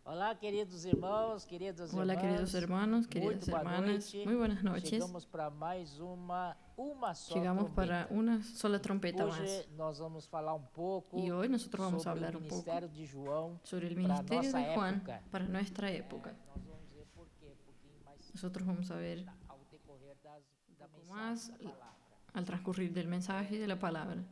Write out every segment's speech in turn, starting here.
Olá, queridos irmãos, queridas Hola, queridos irmãs. hermanos, Muito queridas boa hermanas, noite. muy buenas noches. Chegamos para mais uma só Llegamos para trombeta. una sola trompeta más. Hoje nós vamos falar um pouco Y hoy nosotros vamos a sobre o hablar un poco ministério de João sobre el para a ministerio nossa de Juan época. para nuestra época. Nós vamos ver por quê, um pouquinho mais Nosotros vamos a ver ao decorrer da poco mensagem, más da palavra. al transcurrir del mensaje y de la palabra.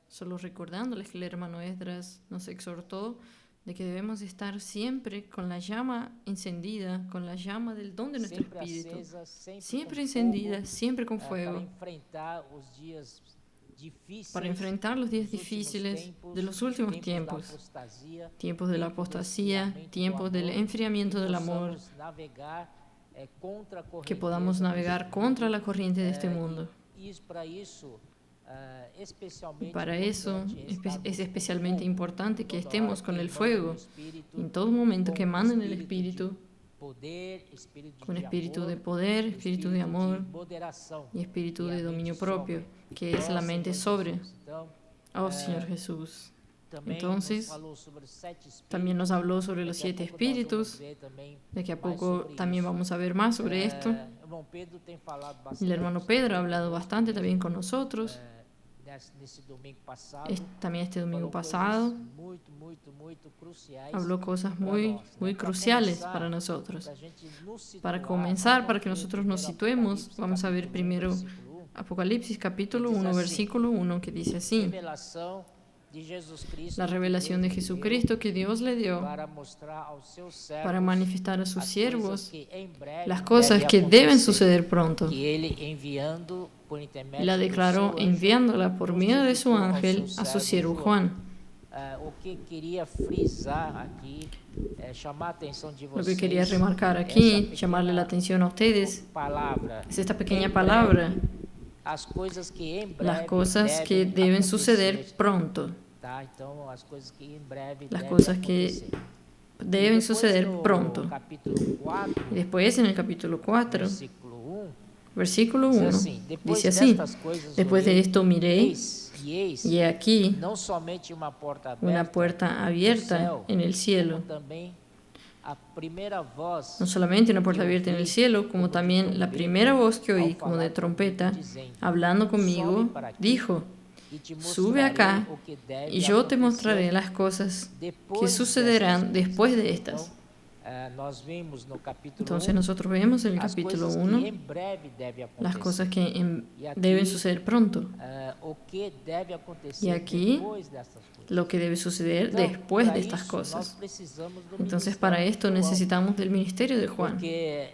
Solo recordándoles que el hermano Esdras nos exhortó de que debemos estar siempre con la llama encendida, con la llama del don de nuestro Sempre espíritu, acesa, sempre siempre com encendida, fogo, siempre con para fuego, enfrentar os dias difíceis, para enfrentar los días dos últimos difíciles tempos, de los últimos da tiempos, apostasia, tiempos de la tempo do apostasía, esfriamento do tiempos del amor, enfriamiento del amor, possamos navegar contra a que correnteza podamos navegar desse contra mundo. la corriente de este mundo. Para isso, especialmente Para eso importante es estarmos especialmente com importante que toda estemos hora con el queimando fuego, no Espírito, en todo momento com que manden el espírito Espíritu, de poder, espírito con de espíritu amor, de poder, espíritu de amor moderação y espíritu e a de mente dominio sóbria. propio, que es la mente Senhor sobre. Jesus. Então, Oh Señor Jesús. também Entonces, nos falou sobre os 7 espíritos. También nos habló sobre los Daqui a 7 pouco nós vamos espíritus. ver também De que a mais poco sobre también isso. vamos a ver más sobre esto. Irmão Pedro tem falado El bastante. hermano Pedro ha hablado bastante también con nosotros. Nesse domingo passado. También este domingo falou pasado coisas muito cruciais. habló cosas para muy, nós, né? muy Para cruciales começar, para nosotros. pra gente nos situar, Para comenzar, para que vamos ler nosotros nos primeiro situemos, Apocalipse, vamos a ver capítulo 1, primero versículo 1. Apocalipsis capítulo Dice 1, así. versículo 1, que dice así: Revelação de Jesus Cristo, la revelación de que Deus lhe Jesucristo que Dios le deu dio para mostrar aos seus servos para manifestar a sus as siervos coisas que em breve las cosas devem que deben acontecer, suceder pronto. que ele enviando por Y intermédio la do declaró seu anjo, enviándola por medio de su notificou ao ángel seu a su servo siervo Juan. O que queria frisar aqui, chamar a atenção de Lo vocês, que quería remarcar essa aquí, pequena llamarle la atención a ustedes, palavra, es esta pequeña em palabra: breve, as coisas que em breve las cosas que devem deben acontecer, suceder pronto. tá? Então, as coisas que em breve Las devem cosas que acontecer. deben Depois, suceder no pronto. capítulo 4, Y después, en el capítulo 4, versículo 1, versículo diz 1, assim: depois dice así: destas coisas después de olhei, esto miré, eis, y he aquí não somente uma porta aberta una puerta no abierta céu, en el cielo. como também a primeira voz No solamente una puerta que abierta en el ouvi, cielo, como de también la trombeta, primera voz que oí, ao como de falar comigo, trompeta, dizendo, hablando conmigo, sobe para aqui, dijo: e te sube mostrarei acá o que deve y yo te acontecer mostraré las cosas depois que destas sucederán coisas. después de estas. Então, nós vimos no capítulo Entonces 1 nosotros vemos en el as capítulo coisas 1 que em breve deve acontecer. las cosas que E aqui, deben suceder pronto, o que deve acontecer y aquí depois destas coisas. lo que debe suceder Então, después para de estas isso, nós cosas. precisamos do Entonces ministério para de esto João, necesitamos del ministerio de Juan, porque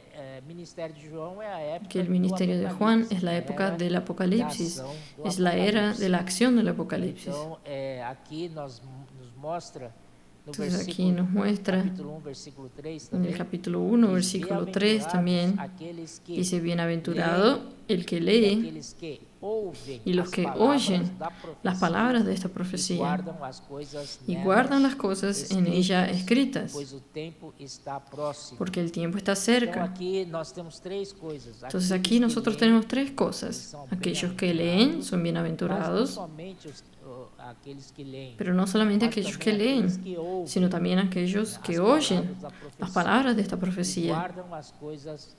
ministério de João é a época que el do ministerio de Juan Apocalipse, es la época era del da Apocalipsis, ação do es la era Apocalipse. de la acción del Apocalipsis. Então, aqui nos mostra no Entonces aquí versículo, nos muestra capítulo 1, versículo 3 en el também, capítulo 1, diz, versículo 3 "Bem-aventurados también, aqueles que dice: bienaventurado el que lee aqueles que ouvem y los as que palavras oyen da las profecia palabras de esta e profecía guardam as coisas y nelas guardan las cosas en ella escritas, pois o tempo está próximo." porque el tiempo está Então cerca. aqui nós temos três coisas. Entonces Aqueles aquí que nosotros leem, tenemos tres eles cosas: são aquellos que leen son mas não bienaventurados, somente aqueles que leem, pero no solamente mas aquellos também que leen, aqueles que ouvem sino también aquellos as que oyen palavras da las profecia palabras de esta e profecía guardam as coisas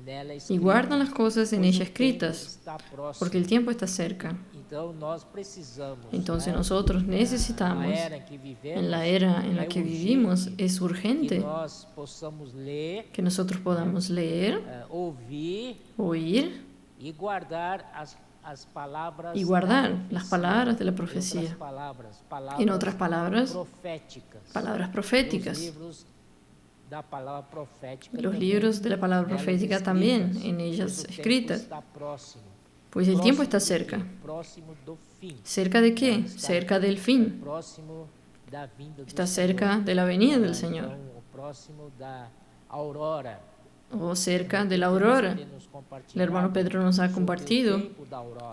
nela y escritas, guardan las cosas en pois ella o tempo escritas, está próximo. porque el tiempo está cerca. Então nós precisamos, Entonces né, nosotros na necesitamos, era em que vivemos, en la era en la é que urgente vivimos, es que urgente nós possamos ler, que nosotros podamos leer, ouvir oír e guardar as palavras y guardar da las profecia. palabras de la Em profecía. outras palavras, En otras palabras, proféticas. palabras Os proféticas. livros da palavra profética Los também, libros de la palabra nelas profética escritas, también, en pois ellas o tempo escritas, está próximo. pues el tiempo está Próximo do cerca. quê? Próximo do fim. ¿Cerca de qué? Está Cerca del fin. próximo da vinda do Está Senhor. cerca de la venida del Então, Señor, o próximo da aurora. o cerca de la aurora. El hermano Pedro nos ha compartido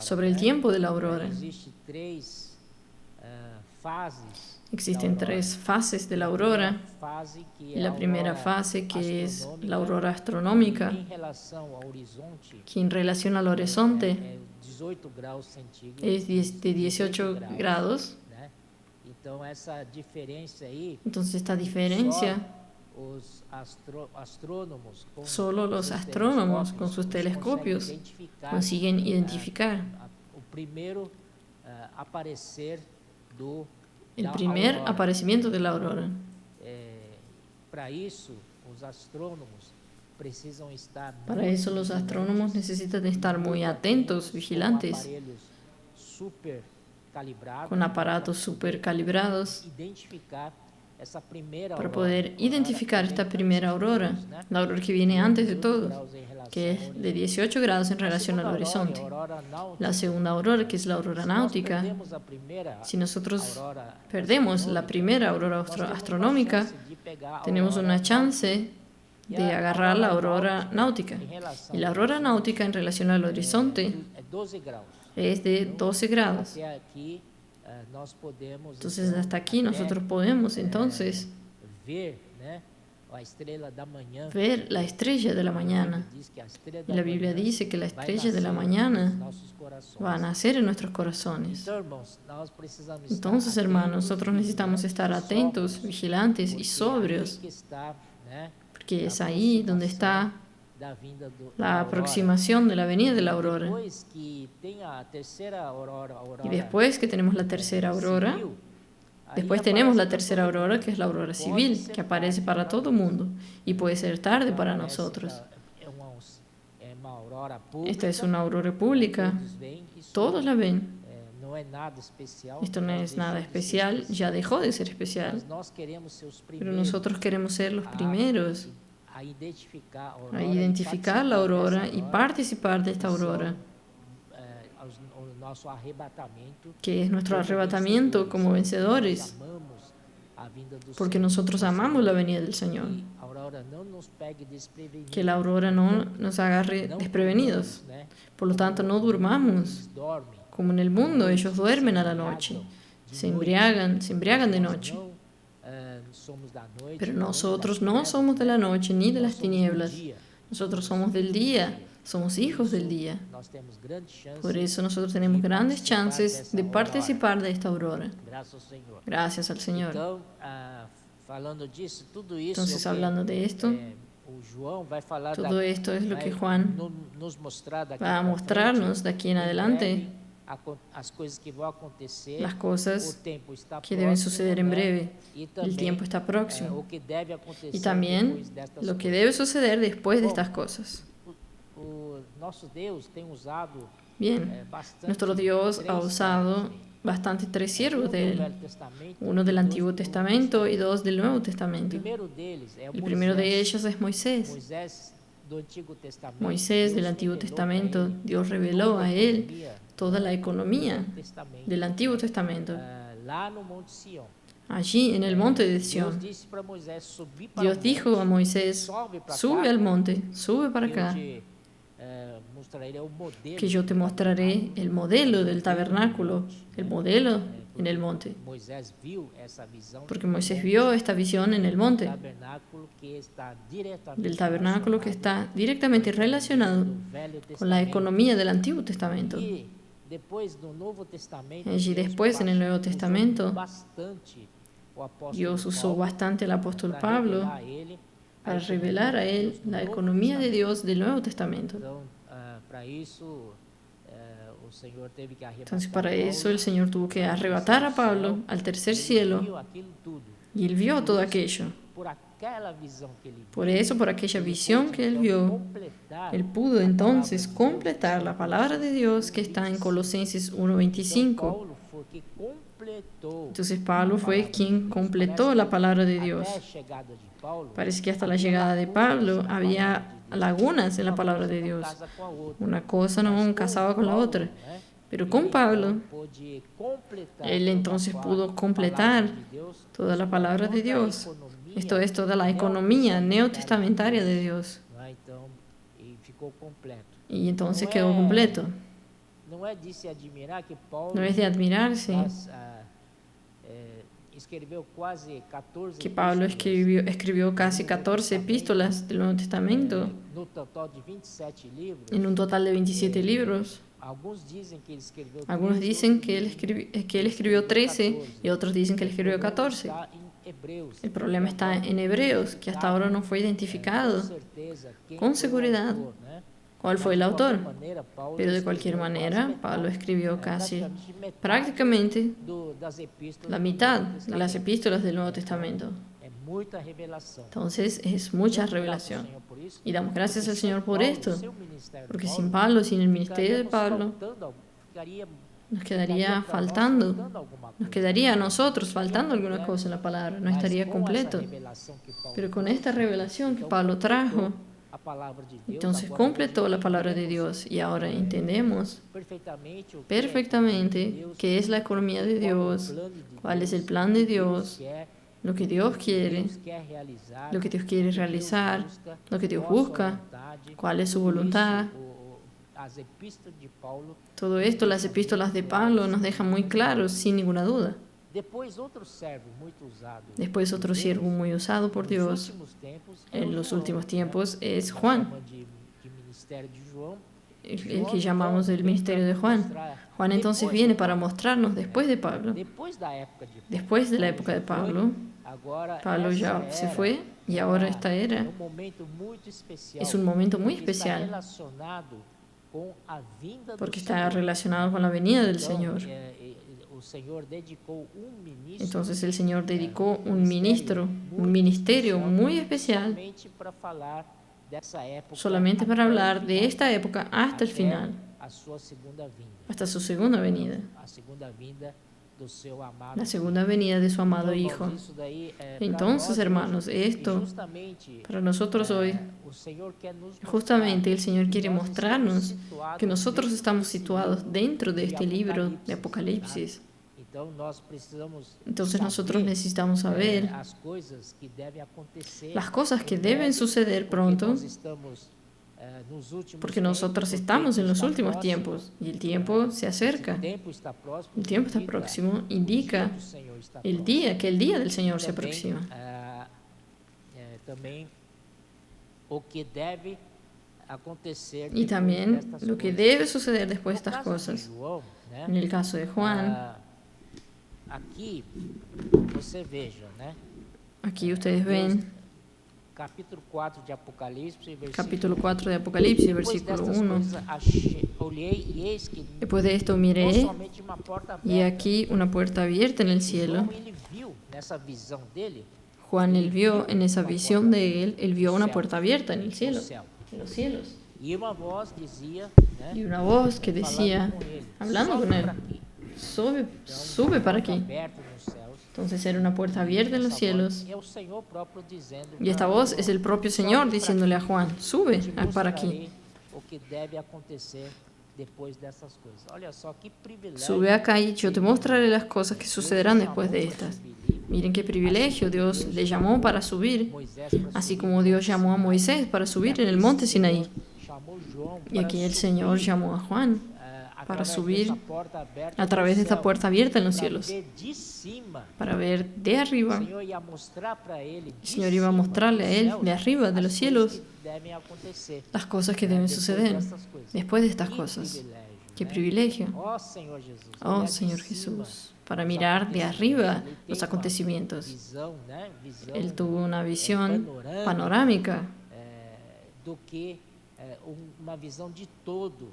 sobre el tiempo de la aurora. Existem três fases. Existen tres fases de la aurora. Fase que Y la primera fase, que es la aurora astronómica, em relação ao horizonte, que en relación al horizonte 18 graus centígrados. es de 18 grados, Né? Então, essa diferença aí, Entonces esta diferencia, só os astrônomos com solo los seus astrónomos con sus eles conseguem telescopios identificar consiguen identificar o primeiro aparecer el da primer aurora. aparecimiento de la aurora. Para isso, os astrônomos precisam estar Para muito eso los vigilantes, astrónomos necesitan estar muy atentos, vigilantes, com aparelhos super calibrados, con aparatos super calibrados, identificar essa primeira para aurora, poder identificar que vem esta primera antes de aurora, todos, né? la aurora que viene antes de 18 todos, graus em relação que ao es de horizonte. 18 grados en A relación al segunda horizonte. aurora é a aurora náutica. La segunda aurora, que es la aurora Se nós náutica, perdemos a primeira si nosotros aurora perdemos la astronômica, primera aurora nós temos uma astronómica, chance de pegar a tenemos aurora una náutica. chance de agarrar la aurora náutica. Em relação Y la ao aurora horizonte, náutica en relación al horizonte é 12 graus. es de 12 grados. Até aqui, nós podemos Entonces então, hasta aquí até, nosotros podemos entonces ver, né, a estrela da manhã. ver la estrella de la mañana. Diz que a estrela Y da la Biblia manhã dice que la vai estrella de la nascer mañana nos nossos corações. va a nacer en nuestros corazones. Então, irmãos, nós precisamos Entonces, estar hermanos, atentos, nosotros necesitamos estar atentos, sóbrios, vigilantes y porque sobrios, aí que está, né, porque es ahí donde está da vinda da la aurora. aproximación de la venida de la aurora. Depois que tem a terceira aurora Y después que tenemos la tercera aurora, civil, aí después tenemos la aparece pra tercera todo aurora, mundo. que es la aurora Pode civil, ser que aparece tarde para pra todo el mundo y puede ser tarde para Então, nosotros. essa é uma aurora pública. Esta es una aurora pública, Todos veem, isso todos la ven. não é nada especial. Esto no mas es nada deixou de ser especial, ya dejó de ser especial, Mas nós queremos ser os pero primeiros nosotros queremos ser los primeros a identificar a a aurora, identificar la aurora y participar de esta aurora, o nosso arrebatamento. que es nuestro arrebatamiento como vencedores, Nós amamos a vinda do porque Senhor. nosotros amamos la venida del Señor. Que a aurora não nos pegue desprevenidos. Que la aurora no nos agarre Não desprevenidos. durmamos, né? Por lo tanto, no durmamos. Eles dormem, Como en el mundo, ellos duermen a la noche, se embriagan de noche. Nós não somos da noite, Pero nem nosotros das no trevas, somos de la noche ni de nós las somos do tinieblas. dia. Nosotros somos del día, somos hijos del día. Nós temos grandes chances. Por eso nosotros tenemos grandes chances de participar de esta aurora. Graças ao Senhor. Gracias al Señor. Então, falando disso, tudo isso Entonces, é o que, hablando de esto, o João vai falar todo esto es lo que vai Juan nos mostrar daqui va a pra mostrarnos de aquí en frente, adelante, em breve, as coisas que vão acontecer. las O cosas tempo está que deben próximo, suceder en né? breve. E El também, tiempo está próximo. o que deve acontecer Y también depois destas lo que coisas. debe suceder después de estas cosas. O nosso Deus tem usado Bien, bastante nuestro Dios três ha usado servos, bastante tres um siervos de do Él, Velho Testamento, uno del e dois Antiguo do Testamento y dos del Nuevo O Testamento. primeiro deles é o El primero de Moisés. ellos es Moisés. Moisés do Antigo Testamento. Moisés del Deus Antiguo revelou Testamento, pra ele Dios reveló toda a él economia toda la economía do Testamento. del Antiguo Testamento. Lá no Monte Sião. Allí en el monte de Deus Sión, disse para Moisés subir para Dios o dijo a monte, Moisés, sobe para sube cá, al monte, sube para que eu acá, te mostrarei o modelo. que yo te mostraré el modelo del tabernáculo, el modelo en el monte. Moisés viu essa visão Porque Moisés vio esta visión en el monte, tabernáculo que está diretamente del tabernáculo que está directamente relacionado do Velho con la Testamento. economía del Antiguo Testamento. E depois do Novo Testamento, Allí Deus después, en el Nuevo usou Testamento, bastante o apóstolo Dios usó Paulo bastante al apóstol para Pablo revelar a ele para revelar a él la economía de Dios del Nuevo Testamento. Então, para isso, o Senhor teve que arrebatar Entonces, para Paulo, eso el Señor tuvo que arrebatar a Pablo al tercer ele cielo viu aquilo tudo. y él vio todo aquello. Por aquela visão que ele viu, Por eso, por aquella visión que él então, vio, completar él pudo entonces completar la palabra de Dios que está en Colosenses Então, 1:25. Paulo foi que completou Entonces Pablo fue quien completó la palabra de Dios. até a chegada de Paulo. Parece que hasta la llegada de Pablo había lagunas en la palabra de Dios. Casa com a outra. Una cosa no casaba con la otra. Né? Pero con Pablo, Pôde completar él entonces toda a pudo palavra completar de Deus, toda la palabra de toda a Dios. economia, Esto es toda la economía neotestamentaria de Dios. né? Então, e ficou completo. Y entonces quedó completo. Não é de se admirar que Paulo No es de admirarse escreveu quase 14 que Pablo escribió casi 14 epístolas del Nuevo Testamento no total de 27 livros. en un total de 27 libros. Algunos dicen que él escribió 13 y otros dicen que él escribió 14. El problema está en Hebreos, que hasta ahora no fue identificado con seguridad cuál fue el autor. Pero de cualquier manera, Pablo escribió casi prácticamente la mitad de las epístolas del Nuevo Testamento. Entonces es mucha revelación. Y damos gracias al Señor por esto, porque sin Pablo, sin el ministerio de Pablo, nos quedaría faltando, nos quedaría a nosotros faltando alguna cosa en la palabra, no estaría completo. Pero con esta revelación que Pablo trajo, entonces completó la palabra de Dios y ahora entendemos perfectamente qué es la economía de Dios, cuál es el plan de Dios, lo que Dios quiere, lo que Dios quiere realizar, lo que Dios busca, cuál es su voluntad. Todo esto, las epístolas de Pablo nos dejan muy claros, sin ninguna duda. Después otro siervo muy usado por Dios en los últimos tiempos es Juan, el que llamamos el ministerio de Juan. Juan entonces viene para mostrarnos después de Pablo. Después de la época de Pablo, Pablo ya se fue y ahora esta era es un momento muy especial porque está relacionado con la venida del Señor. Entonces el Señor dedicó un ministerio muy especial solamente para hablar de esta época hasta el final, hasta su segunda venida, la segunda venida de su amado Hijo. Entonces, hermanos, esto para nosotros hoy, justamente el Señor quiere mostrarnos que nosotros estamos situados dentro de este libro de Apocalipsis. Entonces nosotros necesitamos saber las cosas que deben suceder pronto, porque nosotros estamos en los últimos tiempos y el tiempo se acerca. El tiempo está próximo, indica que el día del Señor se aproxima. Y también lo que debe suceder después de estas cosas. En el caso de Juan, aquí ustedes ven capítulo 4 de Apocalipsis, versículo 1. Después de esto miré y aquí una puerta abierta en el cielo. Juan, él vio en esa visión de él vio una puerta abierta en el cielo, en los cielos. Y una voz que decía, hablando con él, sube para aquí. Entonces era una puerta abierta en los cielos. Y esta voz es el propio Señor diciéndole a Juan, sube para aquí. Sube acá y yo te mostraré las cosas que sucederán después de estas. Miren qué privilegio, Dios le llamó para subir, así como Dios llamó a Moisés para subir en el monte Sinaí. Y aquí el Señor llamó a Juan para subir a través de esta puerta abierta en los cielos, para ver de arriba. El Señor iba a mostrarle a él de arriba, de los cielos, las cosas que deben suceder después de estas cosas. ¡Qué privilegio! Oh, Señor Jesús, para mirar de arriba los acontecimientos. Él tuvo una visión panorámica,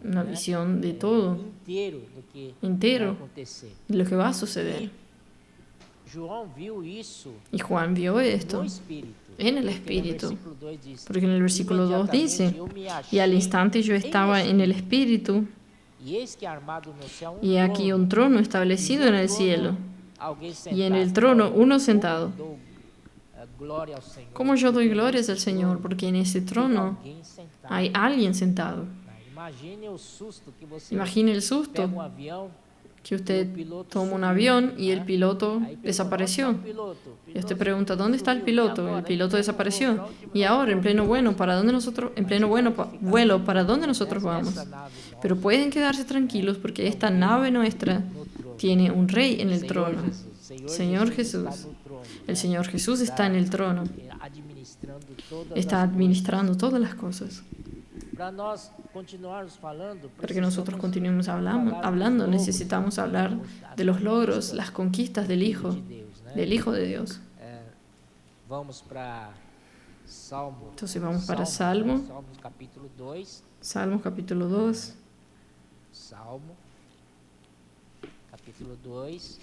una visión de todo, entero, de lo que va a suceder. Y Juan vio esto en el Espíritu, porque en el versículo 2 dice, y al instante yo estaba en el Espíritu, y aquí un trono establecido en el cielo, y en el trono uno sentado. Como yo doy glorias al Señor, porque en ese trono hay alguien sentado. Imagine el susto que usted toma un avión y el piloto desapareció. Y usted pregunta, ¿dónde está el piloto? El piloto desapareció. Y ahora, en pleno vuelo, ¿para dónde nosotros vamos? Pero pueden quedarse tranquilos porque esta nave nuestra tiene un rey en el trono. Señor Jesús. El Señor Jesús está en el trono. Está administrando todas las cosas. para nós continuarmos falando, Para que nosotros precisamos continuemos hablando, necesitamos hablar de los logros, las conquistas del Hijo de Dios. Vamos para Salmo. Entonces vamos para Salmo. Salmos capítulo 2. Salmos capítulo 2. Salmo capítulo 2.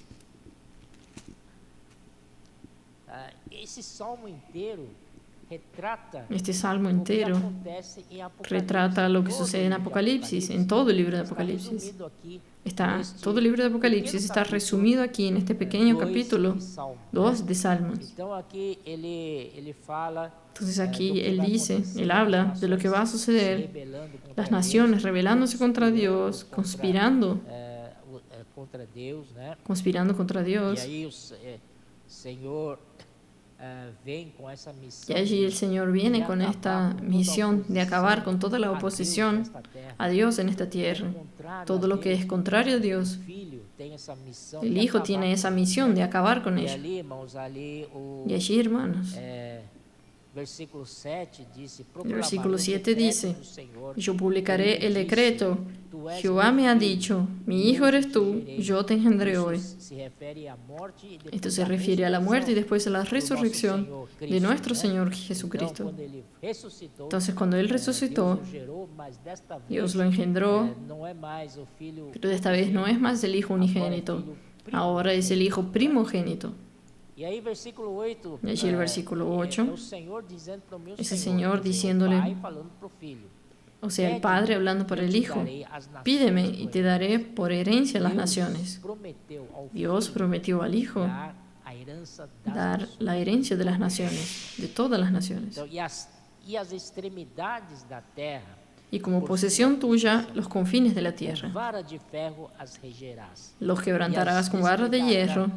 Esse salmo inteiro retrata Este salmo o que entero acontece em Apocalipse, retrata lo que todo sucede en livro de Apocalipsis, en todo el libro de Está Apocalipsis. resumido aqui Todo el libro de Apocalipsis está resumido aquí en este pequeño capítulo 2 de Salmos. Então aqui ele fala Entonces do aquí que él vai dice, acontecer, él habla as de lo que va a nações se suceder, rebelando contra las Deus, naciones rebelándose contra Dios, conspirando contra Deus, né? conspirando contra E Dios. aí o Senhor vem com essa missão. Y allí el Señor viene con esta misión de acabar con toda la oposición a Dios en esta tierra. Todo lo que es contrario a Dios, el Hijo tiene esa misión de acabar con ello. Y allí, hermanos, Versículo 7 dice, el versículo 7 dice, Señor, yo publicaré el decreto. Jehová me ha dicho, mi hijo eres tú, yo te engendré hoy. Esto se refiere a la muerte y después a la resurrección de nuestro Señor Jesucristo. Entonces, cuando Él resucitó, Dios lo engendró, pero de esta vez no es más el Hijo unigénito, ahora es el Hijo primogénito. Y allí el versículo 8 es el Señor diciéndole, o sea, el Padre hablando por el Hijo, pídeme y te daré por herencia las naciones. Dios prometió al Hijo dar la herencia de las naciones, de todas las naciones. Y como posesión tuya, los confines de la tierra. Los quebrantarás con vara de hierro,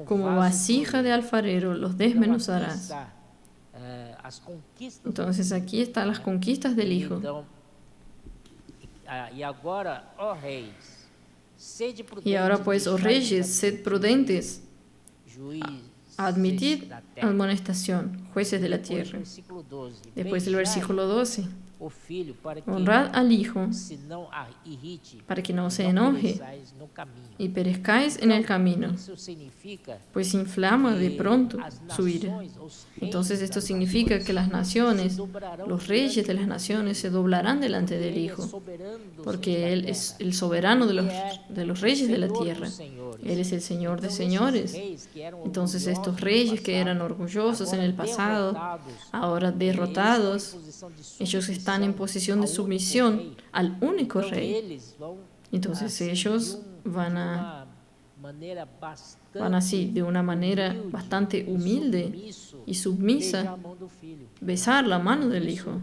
como vasija de alfarero, los desmenuzarás. Entonces aquí están las conquistas del Hijo. Y ahora pues, oh reyes, sed prudentes, admitid amonestación, jueces de la tierra. Después del versículo 12. Honrad al Hijo para que no se enoje y perezcáis en el camino, pues inflama de pronto su ira. Entonces esto significa que las naciones, los reyes de las naciones se doblarán delante del Hijo, porque Él es el soberano de los reyes de la tierra. Él es el Señor de señores. Entonces estos reyes que eran orgullosos en el pasado, ahora derrotados, ellos están en posición de sumisión al único rey. Entonces ellos van así, de una manera bastante humilde y submisa, besar la mano del Hijo.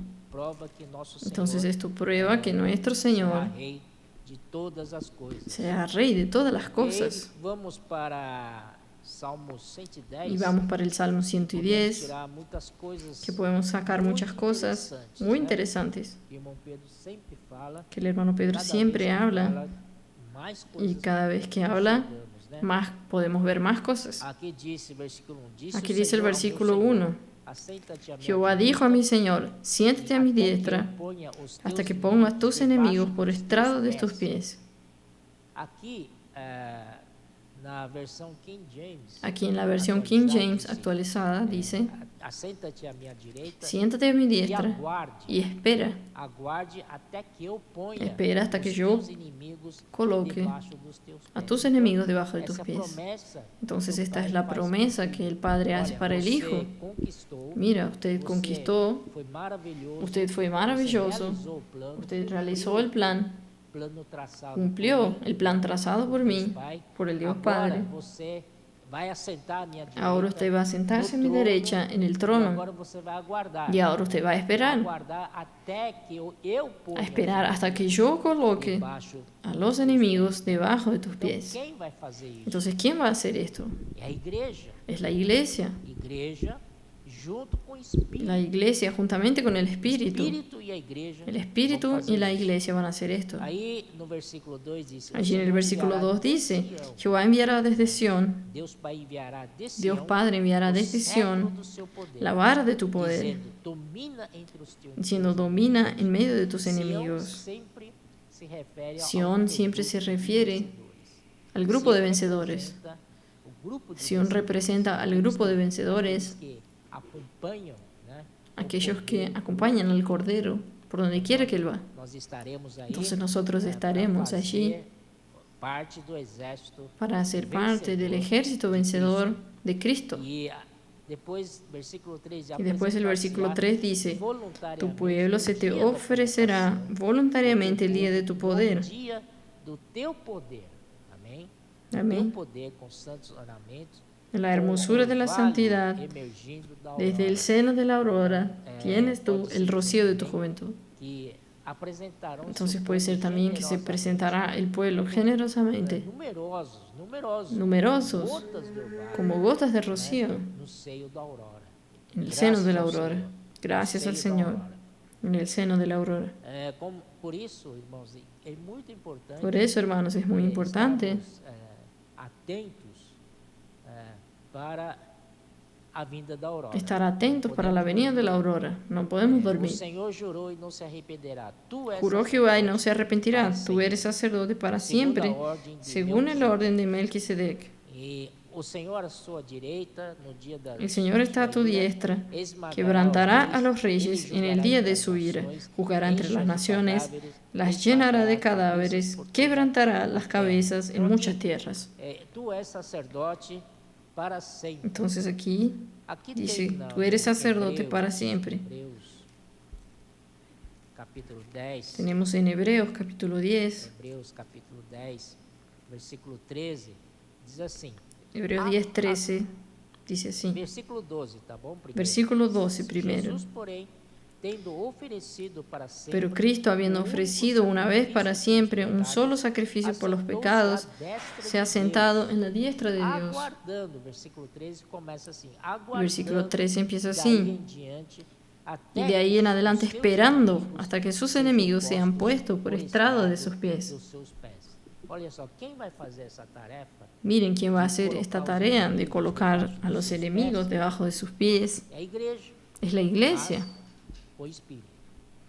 Entonces esto prueba que nuestro Señor sea Rey de todas las cosas. Y vamos para el Salmo 110, que podemos sacar muchas cosas muy interesantes, que el hermano Pedro siempre habla, y cada vez que habla, más podemos ver más cosas. Aquí dice el versículo 1, Jehová dijo a mi Señor, siéntate a mi diestra, hasta que ponga a tus enemigos por estrado de tus pies. Aquí en la versión King James actualizada dice, siéntate a mi diestra y espera hasta que yo coloque a tus enemigos debajo de tus pies. Entonces esta es la promesa que el Padre hace para el Hijo. Mira, usted conquistó, usted fue maravilloso, usted realizó el plan, cumplió el plan trazado por mí, por el Dios Padre. Ahora usted va a sentarse a mi derecha en el trono. Y ahora usted va a esperar hasta que yo coloque a los enemigos debajo de tus pies. Entonces, ¿quién va a hacer esto? Es la iglesia. junto com o Espírito. La iglesia juntamente con el O Espíritu. Espírito e a igreja El vão Espíritu y fazer la isso. iglesia van a hacer esto. Aí no versículo 2 diz: Allí en el Senhor versículo enviará 2 de dice, Sião, Jehová enviará desde Sión, Deus Pai enviará de Dios Sião Padre enviará o desde cetro Sión do seu poder, la vara de tu poder, dizendo: domina entre os teus diciendo, inimigos. domina en medio de tus Sião enemigos. sempre se refere ao Sión grupo siempre se de refiere vencedores. al grupo de Sião vencedores. representa o grupo de Sión vencedores. representa al grupo de vencedores, Aqueles que acompanham, né, o aquellos que Cordeiro. acompañan al Cordero por donde quiera que él va. Nós estaremos aí Entonces nosotros para estaremos allí fazer parte do exército para ser parte del ejército vencedor de Cristo. E depois, versículo 3, Y después el versículo 3 dice, tu voluntariamente pueblo se te ofrecerá voluntariamente el día de tu poder. dia do teu poder. Amém? Amén. Teu poder com santos ornamentos. En la hermosura de la santidad, Emergindo da desde el aurora, seno de la aurora, tienes tú el rocío de tu juventud. que apresentarão Entonces seu puede povo ser también que se generosamente. presentará el pueblo generosamente, numerosos, gotas de orvalho, como gotas de rocío, no seio da aurora. en el seno de la Graças ao aurora. Senhor. Gracias No al seio da Señor, aurora. en el seno de la aurora. Por isso, irmãos, é muito importante Por eso, hermanos, es muy importante estarmos atentos para a vinda da aurora. estar atentos para la venida de la aurora. No podemos O dormir. Senhor jurou e não se arrependerá. Tu és Juró Jehová y no sacerdote se arrepentirá. para Tú sempre, eres sacerdote para segundo a siempre, ordem de según el Melquisedec. orden de Melquisedec. E o Senhor à sua direita no dia da El Señor está a tu ira, diestra, esmagará quebrantará aos a los reis, reyes ele en el julgará día entre de as su ira, nações, juzgará entre las enche de naciones, cadáveres, las llenará de esmagará cadáveres, cabeças por toda quebrantará a las terra. cabezas en Então, muchas aqui, tierras. Tu és sacerdote para sempre. Entonces aquí Aqui dice, tem tú eres sacerdote Hebreus, para siempre. Hebreus, capítulo 10. Tenemos en Hebreos capítulo 10, Hebreus capítulo 10, versículo 13, diz assim. Hebreos 10, 13, dice así. Versículo 12, tá bom? Primeiro. Versículo 12 primero. Jesus, porém, tendo oferecido para sempre, Pero Cristo, habiendo ofrecido una vez para siempre un solo sacrificio por los pecados, se ha sentado en la diestra de Dios. aguardando, versículo 13 começa assim, El versículo 13 empieza daí así. em diante, Y até de ahí en que adelante os seus esperando inimigos hasta que sus sejam enemigos sean postos puestos por estrado de sus pies. dos seus pés. Olha só, quem vai fazer essa tarefa Miren quién va a hacer esta tarea de colocar a los enemigos debajo de sus pies. é a igreja, Es la iglesia, o Espírito.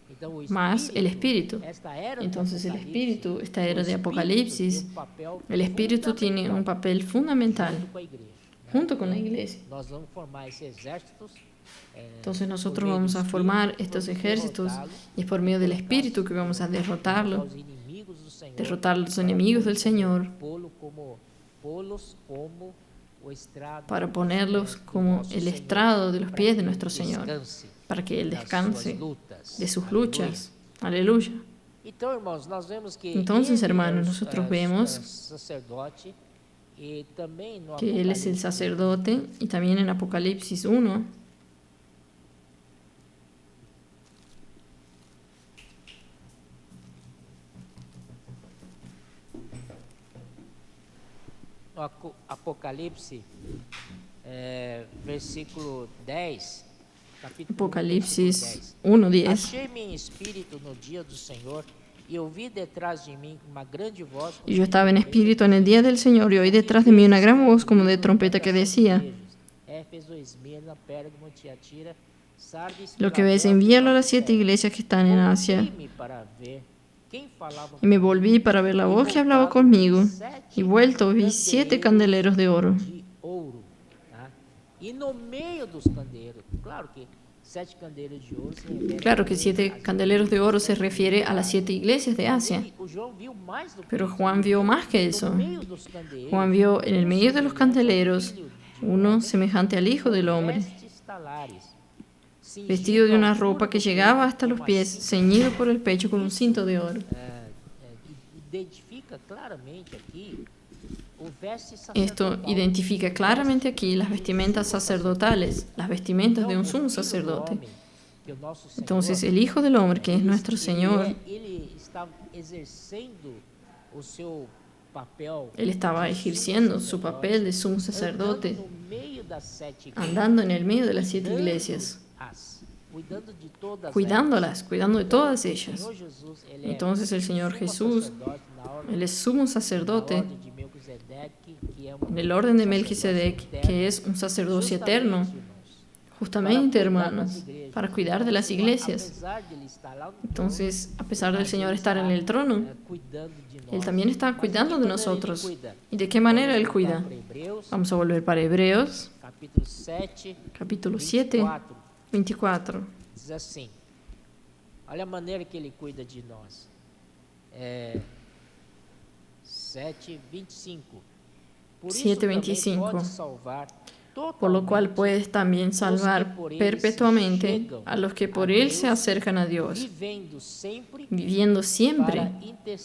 Então, o más el Espíritu. esta era do Entonces el Apocalipse, Espíritu, esta o era de Espírito Apocalipsis, tem papel el Espíritu tiene un papel fundamental junto com a igreja. junto con la iglesia. Nós vamos formar esses exércitos. Entonces nosotros vamos a formar estos ejércitos y es por medio del Espíritu que vamos a derrotarlo, Os inimigos do Senhor, derrotar a los enemigos del Señor, pô-los como o estrado para ponerlos como el estrado de los pies de nuestro Señor, descanse para que Él das descanse suas lutas. de sus Aleluia. luchas. Aleluya. Então, irmãos, nós vemos que Entonces, ele hermanos, é o nosotros vemos sacerdote e também no Que Él es el Apocalipse, sacerdote y también en Apocalipsis 1, no Apocalipse, versículo 10, capítulo 1, Apocalipsis versículo 1:10. Achei-me em espírito no dia do Senhor e ouvi detrás de mim uma grande voz. Y yo estaba en espíritu en el día del Señor y oí detrás de mí una gran voz como de trompeta que decía, Éfeso, Esmirna, Pérgamo, Tiatira, Sardis, lo que ves, envíalo a las 7 iglesias que están en Asia. Voltei-me para ver quem falava Y me volví para ver la voz que hablaba conmigo, y vuelto vi 7 candeleros de oro. de ouro, tá? E no meio dos candeeiros, claro que 7 candeeiros de ouro se refere Claro que 7 candeleros de oro se refiere a las 7 iglesias de Asia, o João viu mais do que pero isso. Juan vio más que eso. No meio dos candeeiros, Juan vio en el medio de los candeleros uno semejante al Hijo del Hombre, vestes talares, cingido vestido de à una altura ropa do que peito llegaba hasta com los uma pies, cinta. ceñido por el pecho con un cinto de oro. Identifica claramente aqui o veste Esto sacerdotal. identifica claramente aquí las vestimentas sacerdotales, las vestimentas de un sumo sacerdote. Entonces el Hijo del Hombre, que es nuestro Señor, Ele está exercendo o seu papel Él estaba de sumo ejerciendo su sacerdote, papel de sumo andando sacerdote, no meio das 7 iglesias, andando en el medio de las 7 iglesias, cuidando de todas cuidándolas, cuidando de todas O ellas. Senhor Jesus, ele é Entonces el Señor sumo Jesús, sacerdote na ordem, Él es sumo na sacerdote ordem de Melquisedeque, que é en el orden de sacerdócio Melquisedec, eterno, que es un sacerdocio eterno, justamente, irmãos, justamente, para cuidar das hermanos, igrejas. para cuidar de Então, las iglesias. apesar de ele estar lá no trono, Entonces, a pesar del mas Señor ele estar en está, el trono, cuidando de Él nós. también está Mas de que cuidando de maneira ele nosotros. cuida? ¿Y de qué manera Vamos Él voltar cuida? para Hebreus, Vamos a volver para Hebreos, capítulo 7, capítulo 7, 24. 24. Diz assim: olha a maneira que ele cuida de nós. 7:25. Por isso 7:25. também pode salvar Por lo cual totalmente puedes también salvar perpetuamente a los que por Él se acercan a Dios, vivendo sempre viviendo siempre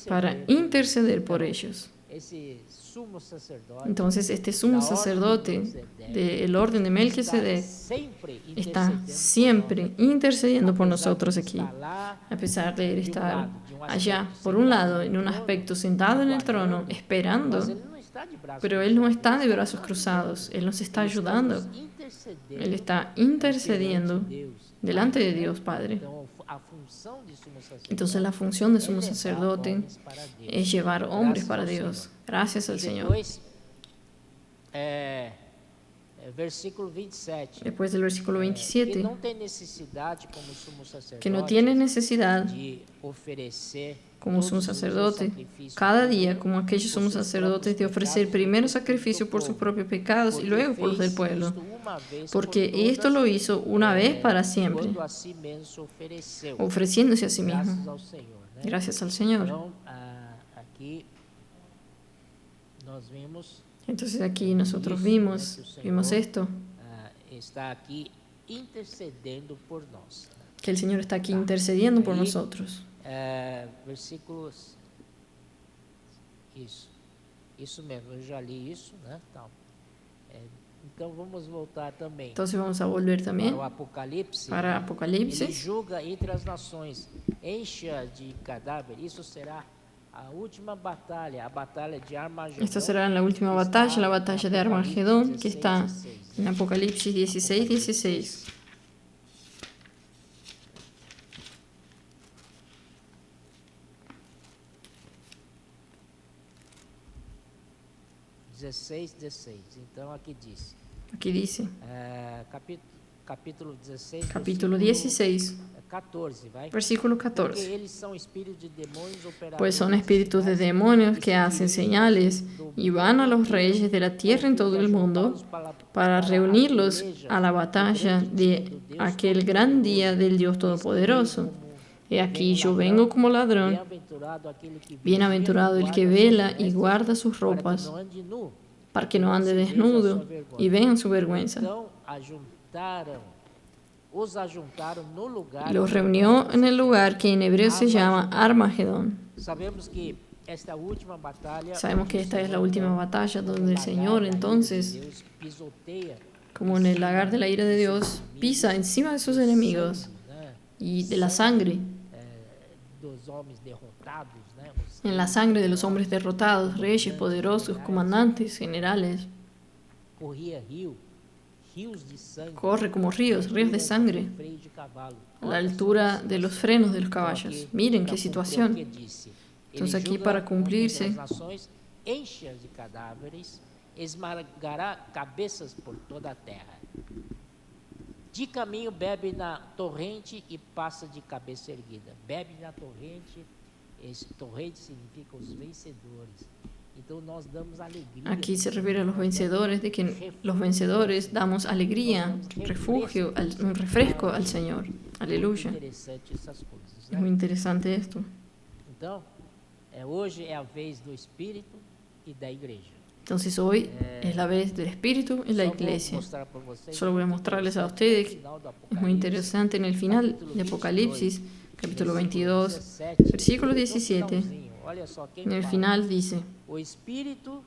para interceder por Então, ellos. esse sumo sacerdote Entonces, este sumo sacerdote del orden de Melquisedec está siempre intercediendo por nosotros aquí, a pesar de él estar allá, por un lado, en un aspecto sentado en el trono, esperando, mas ele não está de braços pero él no está de brazos cruzados, él nos está ayudando, él está intercediendo delante de Dios Padre. Então, a função de sumo sacerdote Entonces, la función de sumo é levar sacerdote homens para Deus. es llevar hombres Gracias para ao Dios. Senhor. Gracias al E Señor. depois, versículo 27. Después del versículo Que 27, não tem necessidade como sumo sacerdote que no tiene necesidad de oferecer como todos sumo os sacerdote, sacrifícios cada por día ele, como aquellos por sumos seus sacerdotes, de próprios ofrecer pecados, primero depois por sacrificio por sus todo o propios pecados y Porque luego por los del fez pueblo. isto uma vez Porque por esto todas, lo hizo una vez para siempre, quando a si mesmo se ofereceu. ofreciéndose a sí Graças mismo. ao Senhor, né? Gracias al Señor. Então, aqui nós vimos Entonces aquí nosotros vimos esto, está aqui intercedendo por nós. que el Señor está aquí intercediendo por nosotros. Versículos. Isso mesmo, eu já li isso, né? Então vamos voltar também Entonces vamos a volver también para o Apocalipse. para Ele Apocalipsis. julga entre as nações, encha de cadáver. Isso será a última batalha, a batalha de Armagedón. Esta será la última batalla, la batalla de Armagedón, que está en Apocalipsis 16, 16. Então aqui diz, Aquí dice, capítulo 16, capítulo 16, 14, vai. versículo Porque 14. eles são espíritos de demônios operadores Pues son espíritus de demonios que hacen señales y van a los reyes de la tierra en todo el mundo para reunirlos a la batalla de aquel gran día del Dios Todopoderoso. He aquí yo vengo como ladrón, bienaventurado el que vela y guarda sus ropas, para que no ande desnudo y vean su vergüenza. Então os ajuntaram no lugar. Y los reunió en el lugar que en hebreo se llama Armagedón. Sabemos que esta última batalla, Sabemos que esta es la última batalla donde el Señor entonces, Deus pisoteia como en el lagar de la ira de Dios, pisa encima de sus enemigos y de la sangre, dos homens derrotados, né? en la sangre de los hombres derrotados, reyes poderosos, comandantes, generales. Corria rios de sangue. Corre como ríos, ríos de sangre, Freio de cavalo. a la altura de los frenos de los caballos. Miren qué situación. Entonces aquí para cumplirse, As nações enchas de cadáveres, esmagará cabeças por toda a terra. De caminho bebe na torrente e passa de cabeça erguida. Bebe na torrente, esse torrente significa os vencedores. Então nós damos alegria. aquí se refiere a los vencedores, de que los vencedores damos alegría, refugio, un refresco al Señor. Aleluya. Interessante essas coisas, Es né? muy interesante esto. Então, hoje é a vez do Espírito e da igreja. Entonces hoy es la vez del Espíritu en la Só vou iglesia. mostrar para vocês Solo voy a mostrarles a ustedes, final do es muy interesante en el final de Apocalipsis, capítulo 22, 17, versículo no 17. finalzinho, olha só quem En el fala. final dice, O Espírito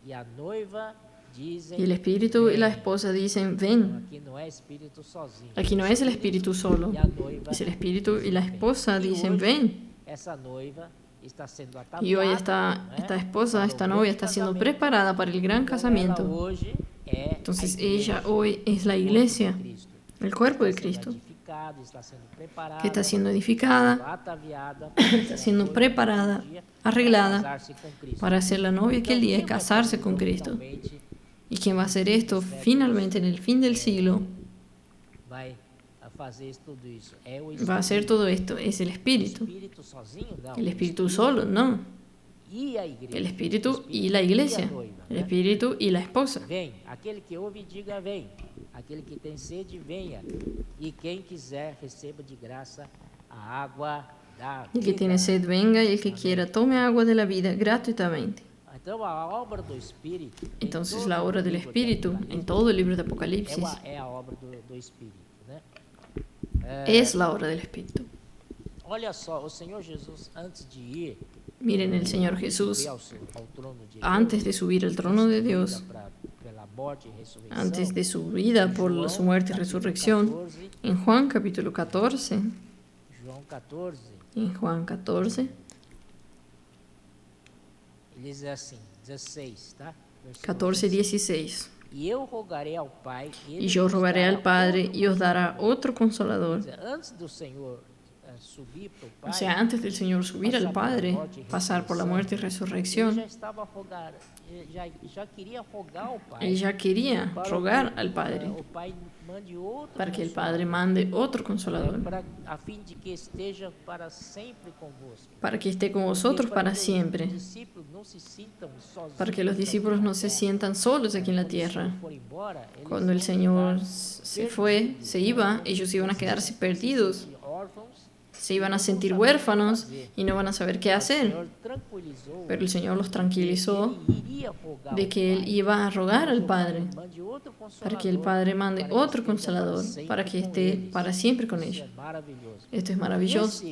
e a noiva dizem. y el Espíritu y la "Ven". esposa dicen, ven. Aqui não é Espírito sozinho. Aquí no es el Espíritu solo, E a noiva es el Espíritu y la esposa E dicen, hoje, ven. essa noiva está sendo Y hoy ataviada, esta né, esposa, para o esta grande novia está siendo casamento. preparada para el gran Então, ela casamiento. hoje é a Entonces igreja, ella hoy es la o corpo de iglesia, Cristo. el cuerpo Está de sendo Cristo, edificada, está sendo preparada, que está siendo está edificada, sendo ataviada, está siendo preparada, arreglada casar-se com Cristo. para ser la novia que Então, el día quem es vai casarse fazer con isso Cristo. finalmente Y quien va a hacer esto finalmente en el fin del siglo, vai a fazer tudo isso? É o va a hacer todo esto, es el O Espíritu. Espírito sozinho? Não. El O Espíritu solo, no. e a igreja. El O Espíritu y la e a iglesia. noiva, El né? Espíritu y la esposa. Vem, aquele que ouve, diga vem. Aquele que tem sede, venha. E quem quiser, receba de graça a água da El que vida. tiene sed venga y el que Amén. quiera tome agua de la vida gratuitamente. Então, a obra do Espírito, em Entonces todo la o obra del livro de Espíritu Apocalipse, en todo el libro de Apocalipsis é a obra do Espírito, né? es la obra del Espíritu. Olha só, o Senhor Jesus, antes de ir Miren, el Señor Jesús, subir ao trono de Deus, antes de subir al trono de Dios, pela morte e ressurreição, antes de su vida por su muerte y resurrección, en Juan capítulo 14, João 14, en Juan 14, ele diz assim, 16, tá? Versículo 14, 16. 16. E eu rogarei ao Pai, ele Y yo vos rogaré dará al Padre outro y os dará Consolador. otro consolador. Quer dizer, antes do Senhor subir para o Pai, O sea, antes del Señor subir al Padre, pasar por la muerte y ele resurrección, já estava a rogar, já quería rogar ao Pai. Él ya quería para rogar que, al Padre o Pai mande outro para que el Consolador, Padre mande otro consolador, a fim de que esteja para sempre convosco. para que esté con vosotros para siempre, Os discípulos não se sintam sozinhos para que los discípulos no se sientan solos aquí en la tierra. for embora, eles Cuando el vão Señor ficar se fue, se iba, ellos iban a quedarse perdidos, órfãos. se iban a sentir huérfanos y no van a saber qué O hacer. Senhor tranquilizou Pero el Señor los tranquilizó ele iria rogar de ao que Él Pai, iba a rogar al Padre mande outro para que el Consolador, Padre mande para que otro esteja consolador sempre para que com esté eles. para siempre con Isso ellos. é maravilhoso. Esto es maravilloso.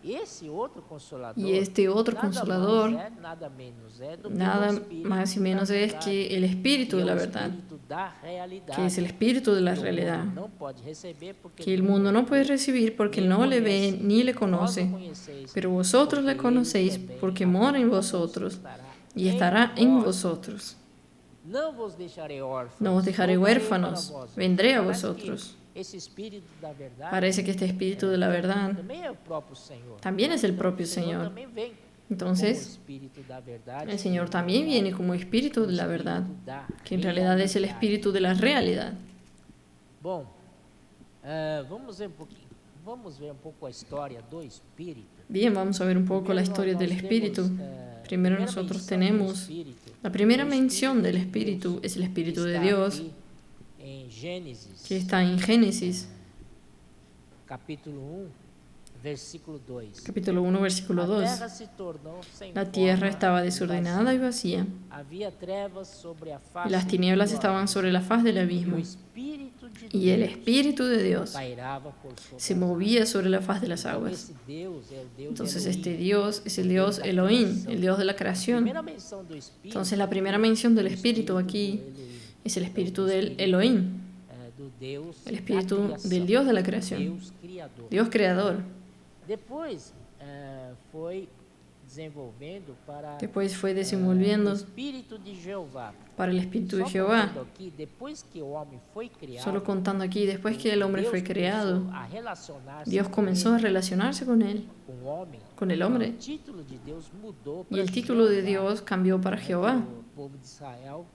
Esse outro Consolador, Y este otro nada consolador, mais é, nada menos é do que o nada Espírito más y da menos es verdade, que el Espíritu que de é la o verdad, Espírito da realidade, que es el Espíritu de la que o mundo realidad, não pode receber porque que el mundo no puede recibir porque no le ve ni le conoce, pero vosotros le conocéis porque mora en vosotros y estará en vosotros. Não vos deixarei órfãos, No os dejaré voltarei huérfanos, para vós. vendré a Parece que vosotros. esse Espírito da verdade Parece que este Espíritu de la verdad também é o próprio Senhor. también es el propio O Senhor Señor. também vem como Entonces, Espírito da verdade, el Señor también viene como Espíritu de la verdad, da que en realidad es el realidade. Espíritu de la realidad. Bom, vamos ver um pouco a história do Espírito. Bien, vamos a ver un poco la historia del Espíritu. Primero nosotros tenemos la primera mención del Espíritu, es el Espíritu de Dios, Em Gênesis, que está en Génesis, capítulo 1, versículo 2. capítulo 1, versículo A 2. terra se tornou sem La tierra forma estaba e desordenada y vazia. vacía, Havia trevas sobre a y face las tinieblas do estaban abismo, sobre la faz del e o abismo, Espírito de y el Deus Espíritu de Dios pairava por sobre se as movía sobre la faz de las águas. aguas. Esse Deus é o Deus Entonces Elohim. este Dios es el Dios Elohim, el Dios de la creación. Primeira menção do Espírito, Entonces la primera mención del Espíritu aquí do Elohim, es el Espíritu del Elohim, do Deus el da Espíritu criação, del Dios de la creación, Deus criador. Dios creador. Depois foi desenvolvendo para Después fue o desenvolviendo Espírito de Jeová. para el Espíritu de Só Jehová. contando aqui, depois que o homem foi criado, Solo contando aquí, después que el hombre Deus fue creado, começou a relacionar-se Dios com comenzó a relacionarse con él, com o homem. con el hombre, O título de Deus mudou y para el título de Jeová. Dios cambió para Jehová. O povo de Israel,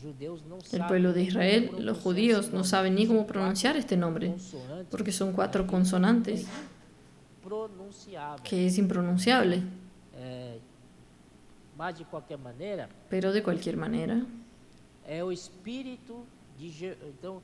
judeus não El sabem pueblo de como Israel, pronunciar los esse judíos, no nome. saben ni São cómo pronunciar este nombre, consoantes porque son 4 consonantes, pronunciáveis. que es impronunciable. Mas de qualquer maneira, Pero de cualquier manera, é o Espírito de então,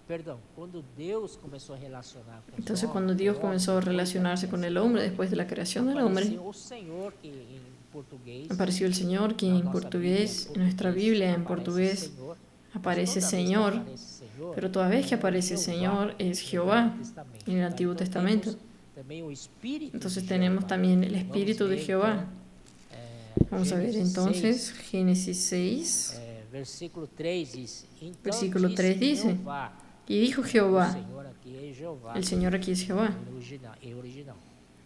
perdão, quando Deus começou a relacionar com os entonces homens, cuando Dios o comenzó a homem, relacionarse con el hombre después de la creación del hombre, apareceu o Senhor, que em português, apareció el Señor, que na en nossa portugués, Bíblia, en nuestra Biblia en aparece portugués, Senhor, aparece mas toda vez que Señor, aparece Senhor, pero toda vez que aparece Señor es Jehová en el Antiguo Testamento. Também o Espírito Entonces de tenemos Jeová. también el Vamos Espíritu de ver, Jehová. então, Vamos a ver Gênesis entonces Génesis 6, versículo 3 diz, então Versículo disse 3 dice, Jeová, y dijo o Jehová, Senhor aqui é Jeová, el Señor aquí es Jehová, é original,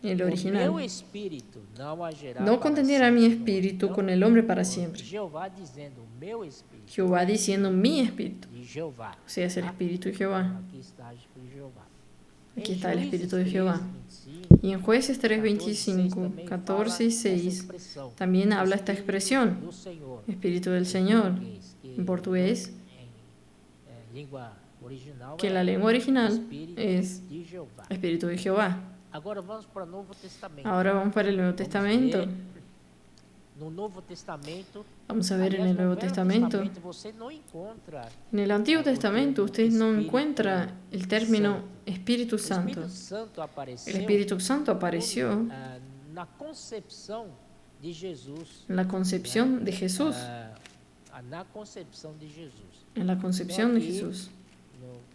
en el O meu original. espírito não agerá No para contenderá mi sempre no espíritu homem. con el hombre para Então, siempre. Jeová dizendo, o meu espírito Jehová diciendo mi espíritu. de Jeová. O sea, es el Tá? espíritu de Jehová. Aqui está de Jeová. Aquí Em está el Juízes espíritu de 3, Jehová. 25, Y en Jueces 3:25, 14 y 6 también habla esta expresión, do Senhor. Espíritu del Em Señor, português, que en portugués, em língua original que en é la lengua original Espírito es de Jeová. Espíritu de Jehová. Agora vamos para o Novo Testamento. Ahora vamos para el Nuevo Testamento. ver no Novo Testamento. Vamos a ver en Aliás, el no Nuevo Velho Testamento. você não encontra En el Antiguo Testamento usted no encuentra el término Espíritu o Santo. Espírito Santo apareceu El Espíritu Santo apareció na concepção de Jesus. en la concepción de Jesús. Na concepção de Jesus. En la concepción de Aquí, Jesús. no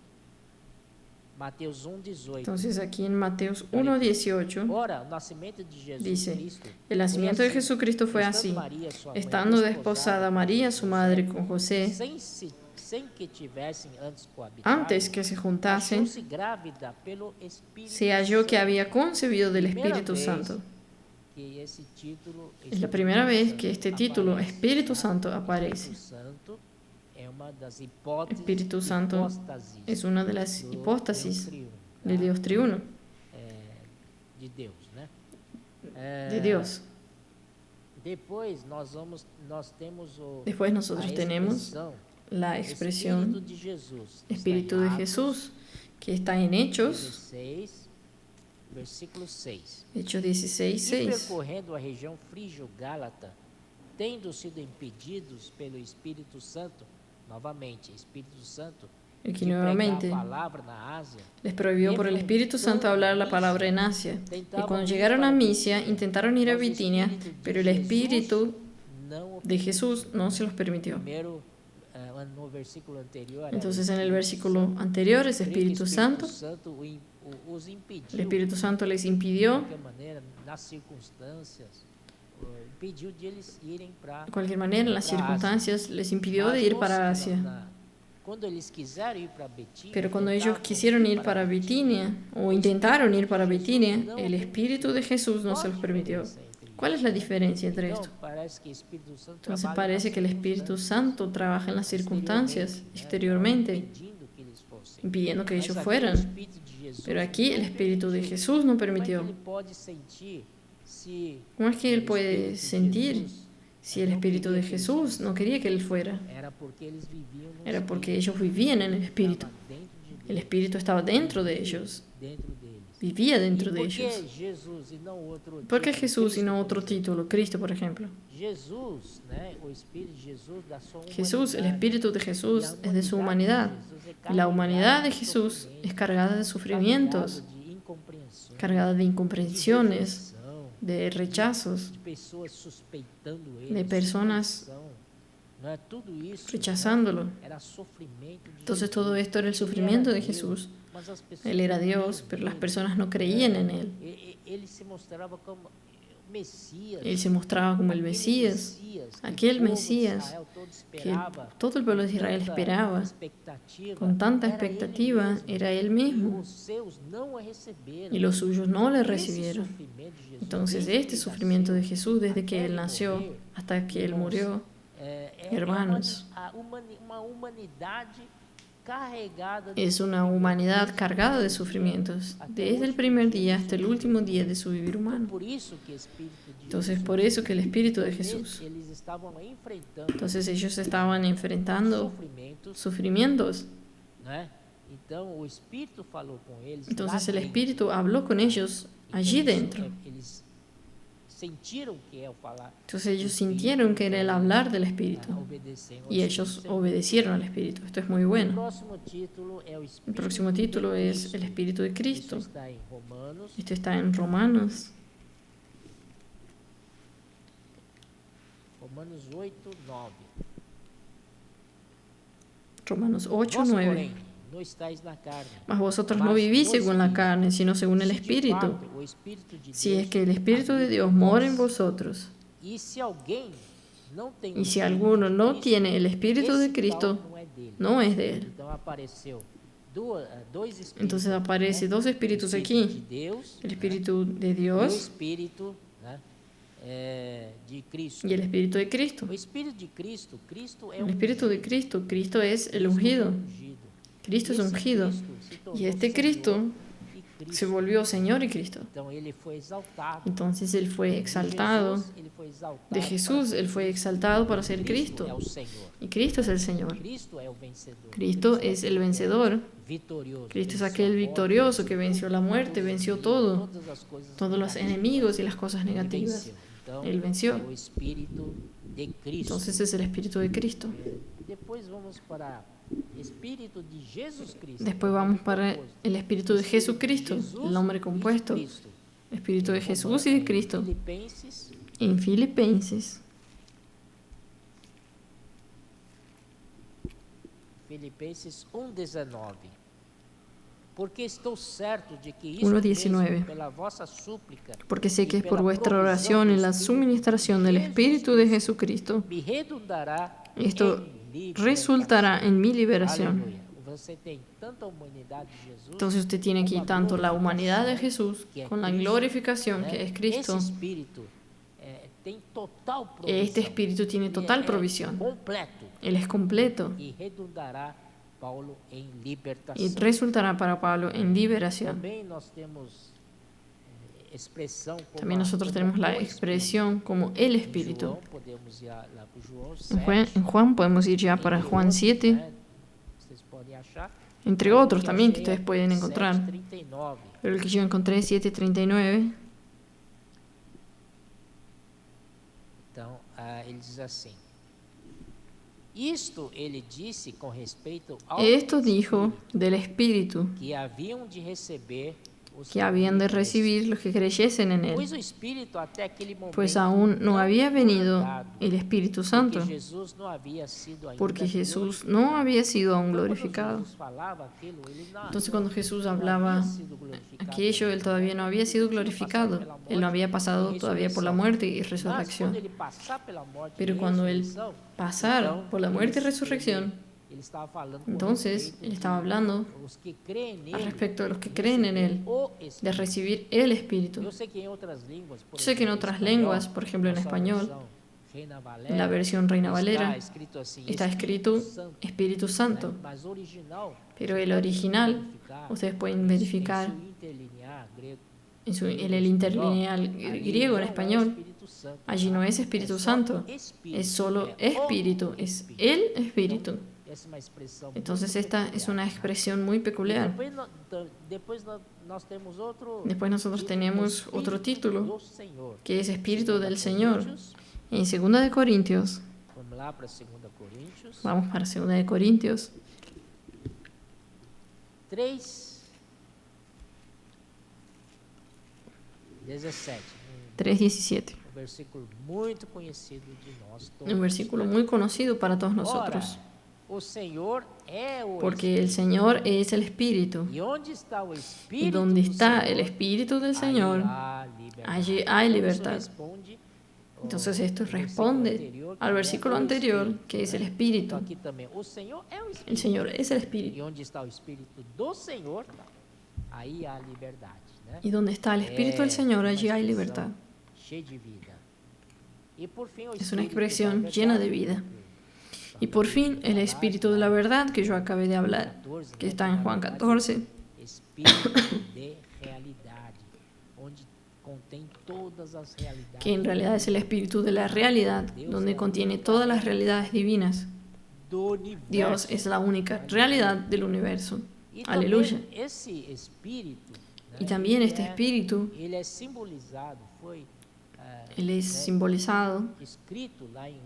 Mateus 1:18. Entonces aquí en Mateos 1:18 Ora, o nascimento de Jesus dice, Cristo. el nacimiento de Jesucristo fue así. María, sua mãe, Estando desposada María, su madre, con José, sem que tivessem antes coabitado, antes que se juntasen, achou-se grávida pelo Espírito se halló que Santo. había concebido del Espíritu vez Santo. Que esse título, Es la primera vez que este título, Espíritu Santo, aparece. Espírito Santo é uma das hipóteses, Espíritu Santo hipóstasis Es una de las do hipóstasis Deus triuno, de tá? Dios triuno, De Deus, né? de Dios. Depois nós temos Después nosotros a tenemos expressão la Espírito expresión de Jesus. Espíritu de Está em Jesús, que está en Hechos, 16, versículo 6. Hechos 16, E 6. percorrendo a região frígio-gálata, tendo sido impedidos pelo Espírito Santo, novamente, Espírito Santo, Aquí de pregar nuevamente a palavra na Ásia, les prohibió por el Espíritu Santo hablar la palabra en Asia. Y cuando llegaron a Misia, intentaron ir a Bitinia, pero el Espíritu não de Jesús no se los permitió. primeiro, no versículo anterior, era Entonces o en el Espírito versículo Santo. anterior, ese Creio que o Espíritu Santo, os impediu, el Espíritu Santo les de impidió, qualquer maneira, nas circunstâncias, impediu de eles irem para de cualquier manera, en las circunstancias, les impidió de ir para Asia. Quando eles quiseram ir para Betínia, Pero cuando ellos quisieron ir para Bitinia, o intentaron ir para Bitinia, el Espíritu de Jesús no se los permitió. ¿Cuál es la diferencia entre esto? Entonces parece que el Espíritu Santo trabaja en las circunstancias, exteriormente, impidiendo que ellos fueran. Pero aquí el Espíritu de Jesús no permitió. ¿Cómo es que él puede sentir si el Espíritu de Jesús no quería que él fuera? Era porque ellos vivían en el Espíritu. El Espíritu estaba dentro de ellos, vivía dentro de ellos. ¿Por qué Jesús y no otro título? Cristo, por ejemplo. Jesús, el Espíritu de Jesús es de su humanidad. Y la humanidad de Jesús es cargada de sufrimientos, cargada de incomprensiones, de rechazos, de personas rechazándolo. Entonces todo esto era el sufrimiento de Jesús. Él era Dios, pero las personas no creían en Él. Él se mostraba como el Mesías, aquel Mesías que todo el pueblo de Israel esperaba. Con tanta expectativa, era Él mismo. Y los suyos no le recibieron. Entonces este sufrimiento de Jesús desde que Él nació hasta que Él murió, hermanos, es una humanidad cargada de sufrimientos, desde el primer día hasta el último día de su vivir humano. Entonces, por eso que el Espíritu de Jesús, entonces ellos estaban enfrentando sufrimientos. Entonces el Espíritu habló con ellos allí dentro. Entonces ellos sintieron que era el hablar del Espíritu y ellos obedecieron al Espíritu. Esto es muy bueno. El próximo título es el Espíritu de Cristo. Esto está en Romanos. Romanos 8, 9. Mas vosotros no vivís según la carne, sino según el Espíritu, si es que el Espíritu de Dios mora en vosotros. Y si alguno no tiene el Espíritu de Cristo, no es de él. dois espíritos. Entonces aparece dos espíritus O aquí, de Deus, el espíritu de e o Dios espírito, né, de Cristo. y el espíritu de Cristo. O espírito de Cristo, Cristo é El espíritu de Cristo, Cristo es el ungido. Cristo es Esse ungido. Cristo se tornou Y este Senhor Cristo e Cristo. se volvió Señor y Cristo. Então ele foi exaltado. Entonces Él fue exaltado. Ele foi exaltado De Jesús, Él fue exaltado para ser Cristo é Cristo. o Senhor. Y Cristo es el Señor. Cristo é o vencedor. Cristo es el vencedor. Vitorioso. Cristo es Venceu aquel a morte, victorioso que venció la muerte, venció todo, todas as coisas todos los negativas. enemigos y las cosas Ele negativas. venceu. Então, Él venció. é o espírito de Cristo. Entonces es el espíritu de Cristo. Depois vamos para espírito de Jesus Cristo. Después vamos para el espíritu de Jesucristo, el nombre compuesto. Espíritu de Jesús y de Cristo. Filipenses, En Filipenses, Filipenses 1:19. Porque estou certo de que isso 1:19. mesmo, pela vossa súplica, porque sé que es por vuestra oración y la suministración del Espíritu de Jesucristo, me redundará esto em resultará en mi liberación. Aleluia. Você tem tanta humanidade de Jesus. Entonces usted tiene aquí tanto la humanidad de Jesús con la glorificación né? que es Cristo. Esse espírito tem total provisão. Este Espíritu tiene total provisión. Completo. Él es completo E redundará Paulo em y libertação. resultará para Pablo en liberación. Também nós temos expressão como También nosotros tenemos la expresión como el Espíritu. João, podemos ir lá para João En Juan podemos ir ya para Juan 7, né? Vocês podem achar. entre otros también que ustedes pueden encontrar. 7:39. Pero el que yo encontré es 7:39. Então, ele diz assim: Isto ele disse com respeito ao Esto dijo del Espíritu que haviam de receber os que habían de que recibir los que creyesen en Él, Pois o Espírito até aquele momento pues aún no había venido el Espíritu Santo, porque Jesus não havia sido ainda porque Jesús no había sido aún glorificado. Jesus falava aquilo, ele não, Entonces cuando Jesús não hablaba havia sido glorificado. aquello, Él todavía no había sido glorificado. Él no había pasado todavía por la muerte y Mas resurrección. quando ele passar pela morte Pero e cuando Él ressurreição, pasara por la muerte y resurrección, ele estava falando com entonces respeito Él estaba hablando os que creem al nele, respecto de los que creen en Él, o de Espírito. recibir el Espíritu. Eu sei que em outras línguas, por Yo sé que en exemplo, otras espanhol, lenguas, por ejemplo en nossa español, versão Reina Valera, en la versión Reina Valera, está escrito assim, está escrito Santo, Espíritu Santo, né? Mas o original, pero el original, verificar, ustedes pueden verificar em seu interlinear grego, en el interlineal griego, en español, Espírito Santo, allí no es Espíritu Santo, Espírito, es solo o Espíritu, es el Espíritu. Essa é uma expressão Entonces muito esta es una expresión muy peculiar. Depois nós temos outro Después nosotros tenemos otro título, do Senhor. que es Espíritu del Señor. Coríntios, En 2 de Corintios, vamos lá para 2 Coríntios vamos para 2 de Corintios 3:17. 3:17, Um versículo muito conhecido de nós todos. un versículo muy conocido para todos nosotros, Ora, o Senhor é o porque el Señor es el Espíritu. E onde está o Y Espírito donde do está Senhor, el Espíritu del aí Señor, há liberdade. allí hay Então, libertad. isso responde Entonces esto ao versículo responde anterior, que al é versículo o anterior, Espírito, que es el né? Espíritu. Então aqui também, o Senhor é o El Espírito. Señor es el E Espíritu. onde está o Espírito do Senhor, aí há liberdade, né? Y donde está el Espíritu del Señor, allí hay libertad. Cheia de vida. E por fim, o Es una Espírito expresión da llena de verdade, vida. que Y por fin el Espíritu de la verdad que yo acabé de hablar, 14, que né? está en Juan 14, Espírito de realidade, onde contém todas as realidades. que en realidad es el Espíritu de la realidad, donde contiene todas las realidades divinas. do universo. Dios es la única realidad del universo. E Aleluya. também esse espírito, né, Y también este ele é- Espíritu, ele é simbolizado, foi él es simbolizado, escrito lá em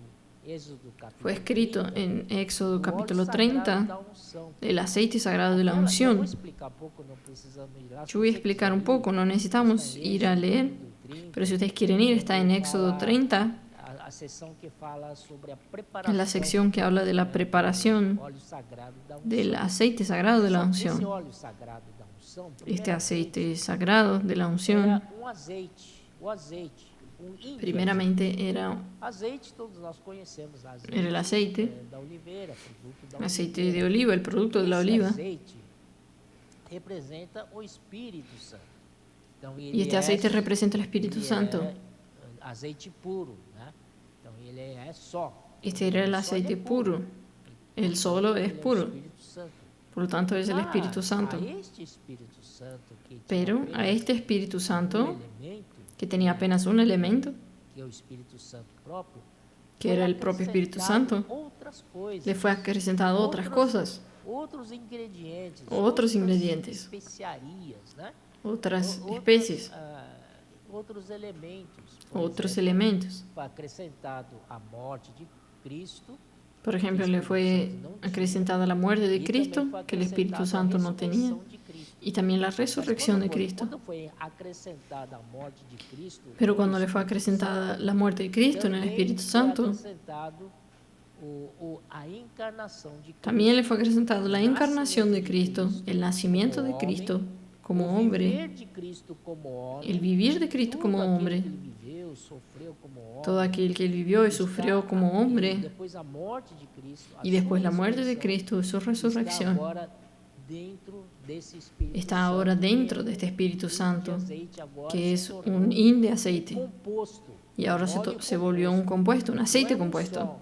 Êxodo capítulo fue escrito 30, en Éxodo o óleo capítulo sagrado 30, da unção. el aceite sagrado de la Agora, eu unción. vou explicar um pouco, não precisamos ir lá. Se Yo voy a você explicar un quiser poco, no necesitamos está em ir a Êxodo leer, capítulo 30, pero si ustedes quieren ir, está en Éxodo 30, a seção que fala sobre a en preparação la sección que habla de la preparación do óleo sagrado da unção. del aceite sagrado de la Esse unción. óleo sagrado da unção, Este aceite sagrado de la unción, era azeite, o azeite, ímpeto. primeramente era Azeite todos nós conhecemos, azeite Era el aceite. da oliveira, produto da aceite oliveira. de oliva, el producto de la Esse oliva. azeite representa o Espírito Santo. Então, Y ele este aceite representa el Espíritu ele Santo. é azeite puro, né? Então ele é só. Este era el Ele só, ele aceite é puro. Él solo es Ele é o puro. Espírito Santo. Por lo tanto, es el Espíritu Santo. A este Espírito Santo que tinha Pero a apenas este Espíritu Santo, elemento, que tenía apenas un elemento, que é o Espírito Santo próprio, que era el propio Espíritu Santo, outras coisas, le fue acrecentado otras cosas, outros ingredientes, otros ingredientes, especiarias, né? otras especies, Outros elementos. Por otros exemplo, elementos. foi acrescentado a morte de Cristo. Por ejemplo, le fue acrecentada la muerte de Cristo, que el Espíritu Santo no tenía, y también la resurrección de Cristo. Quando foi acrescentada a morte de Cristo, Pero cuando le fue acrecentada la muerte de Cristo en el Espíritu Santo, a encarnação de Cristo. también le fue acrecentada la encarnación de Cristo, el nacimiento de Cristo como hombre, el vivir de Cristo como hombre, todo aquel que él vivió y sufrió como hombre, y después la muerte de Cristo y su resurrección, está ahora dentro de este Espíritu Santo, que es un hin de aceite, y ahora se volvió un compuesto, un aceite compuesto.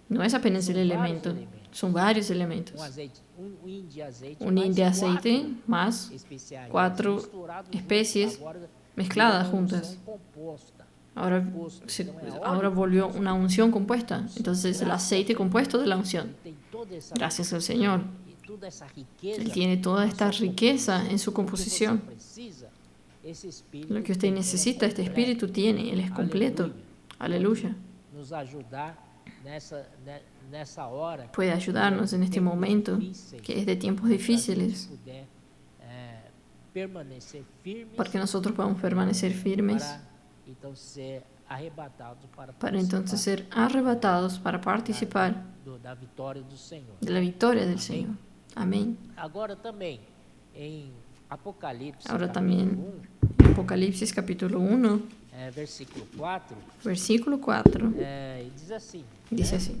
No es apenas el elemento, son varios elementos. Un hin de aceite más 4 especies mezcladas juntas. Ahora volvió una unción compuesta. Entonces es el aceite compuesto de la unción. Gracias al Señor. Él tiene toda esta riqueza en su composición. Lo que usted necesita, este Espíritu tiene. Él es completo. Aleluya. Puede ayudarnos en este momento, que es de tiempos difíciles, para que nosotros podamos permanecer firmes, para entonces ser arrebatados para participar de la victoria del Señor. Amén. Ahora también en Apocalipsis, Apocalipsis capítulo 1, versículo 4, dice así.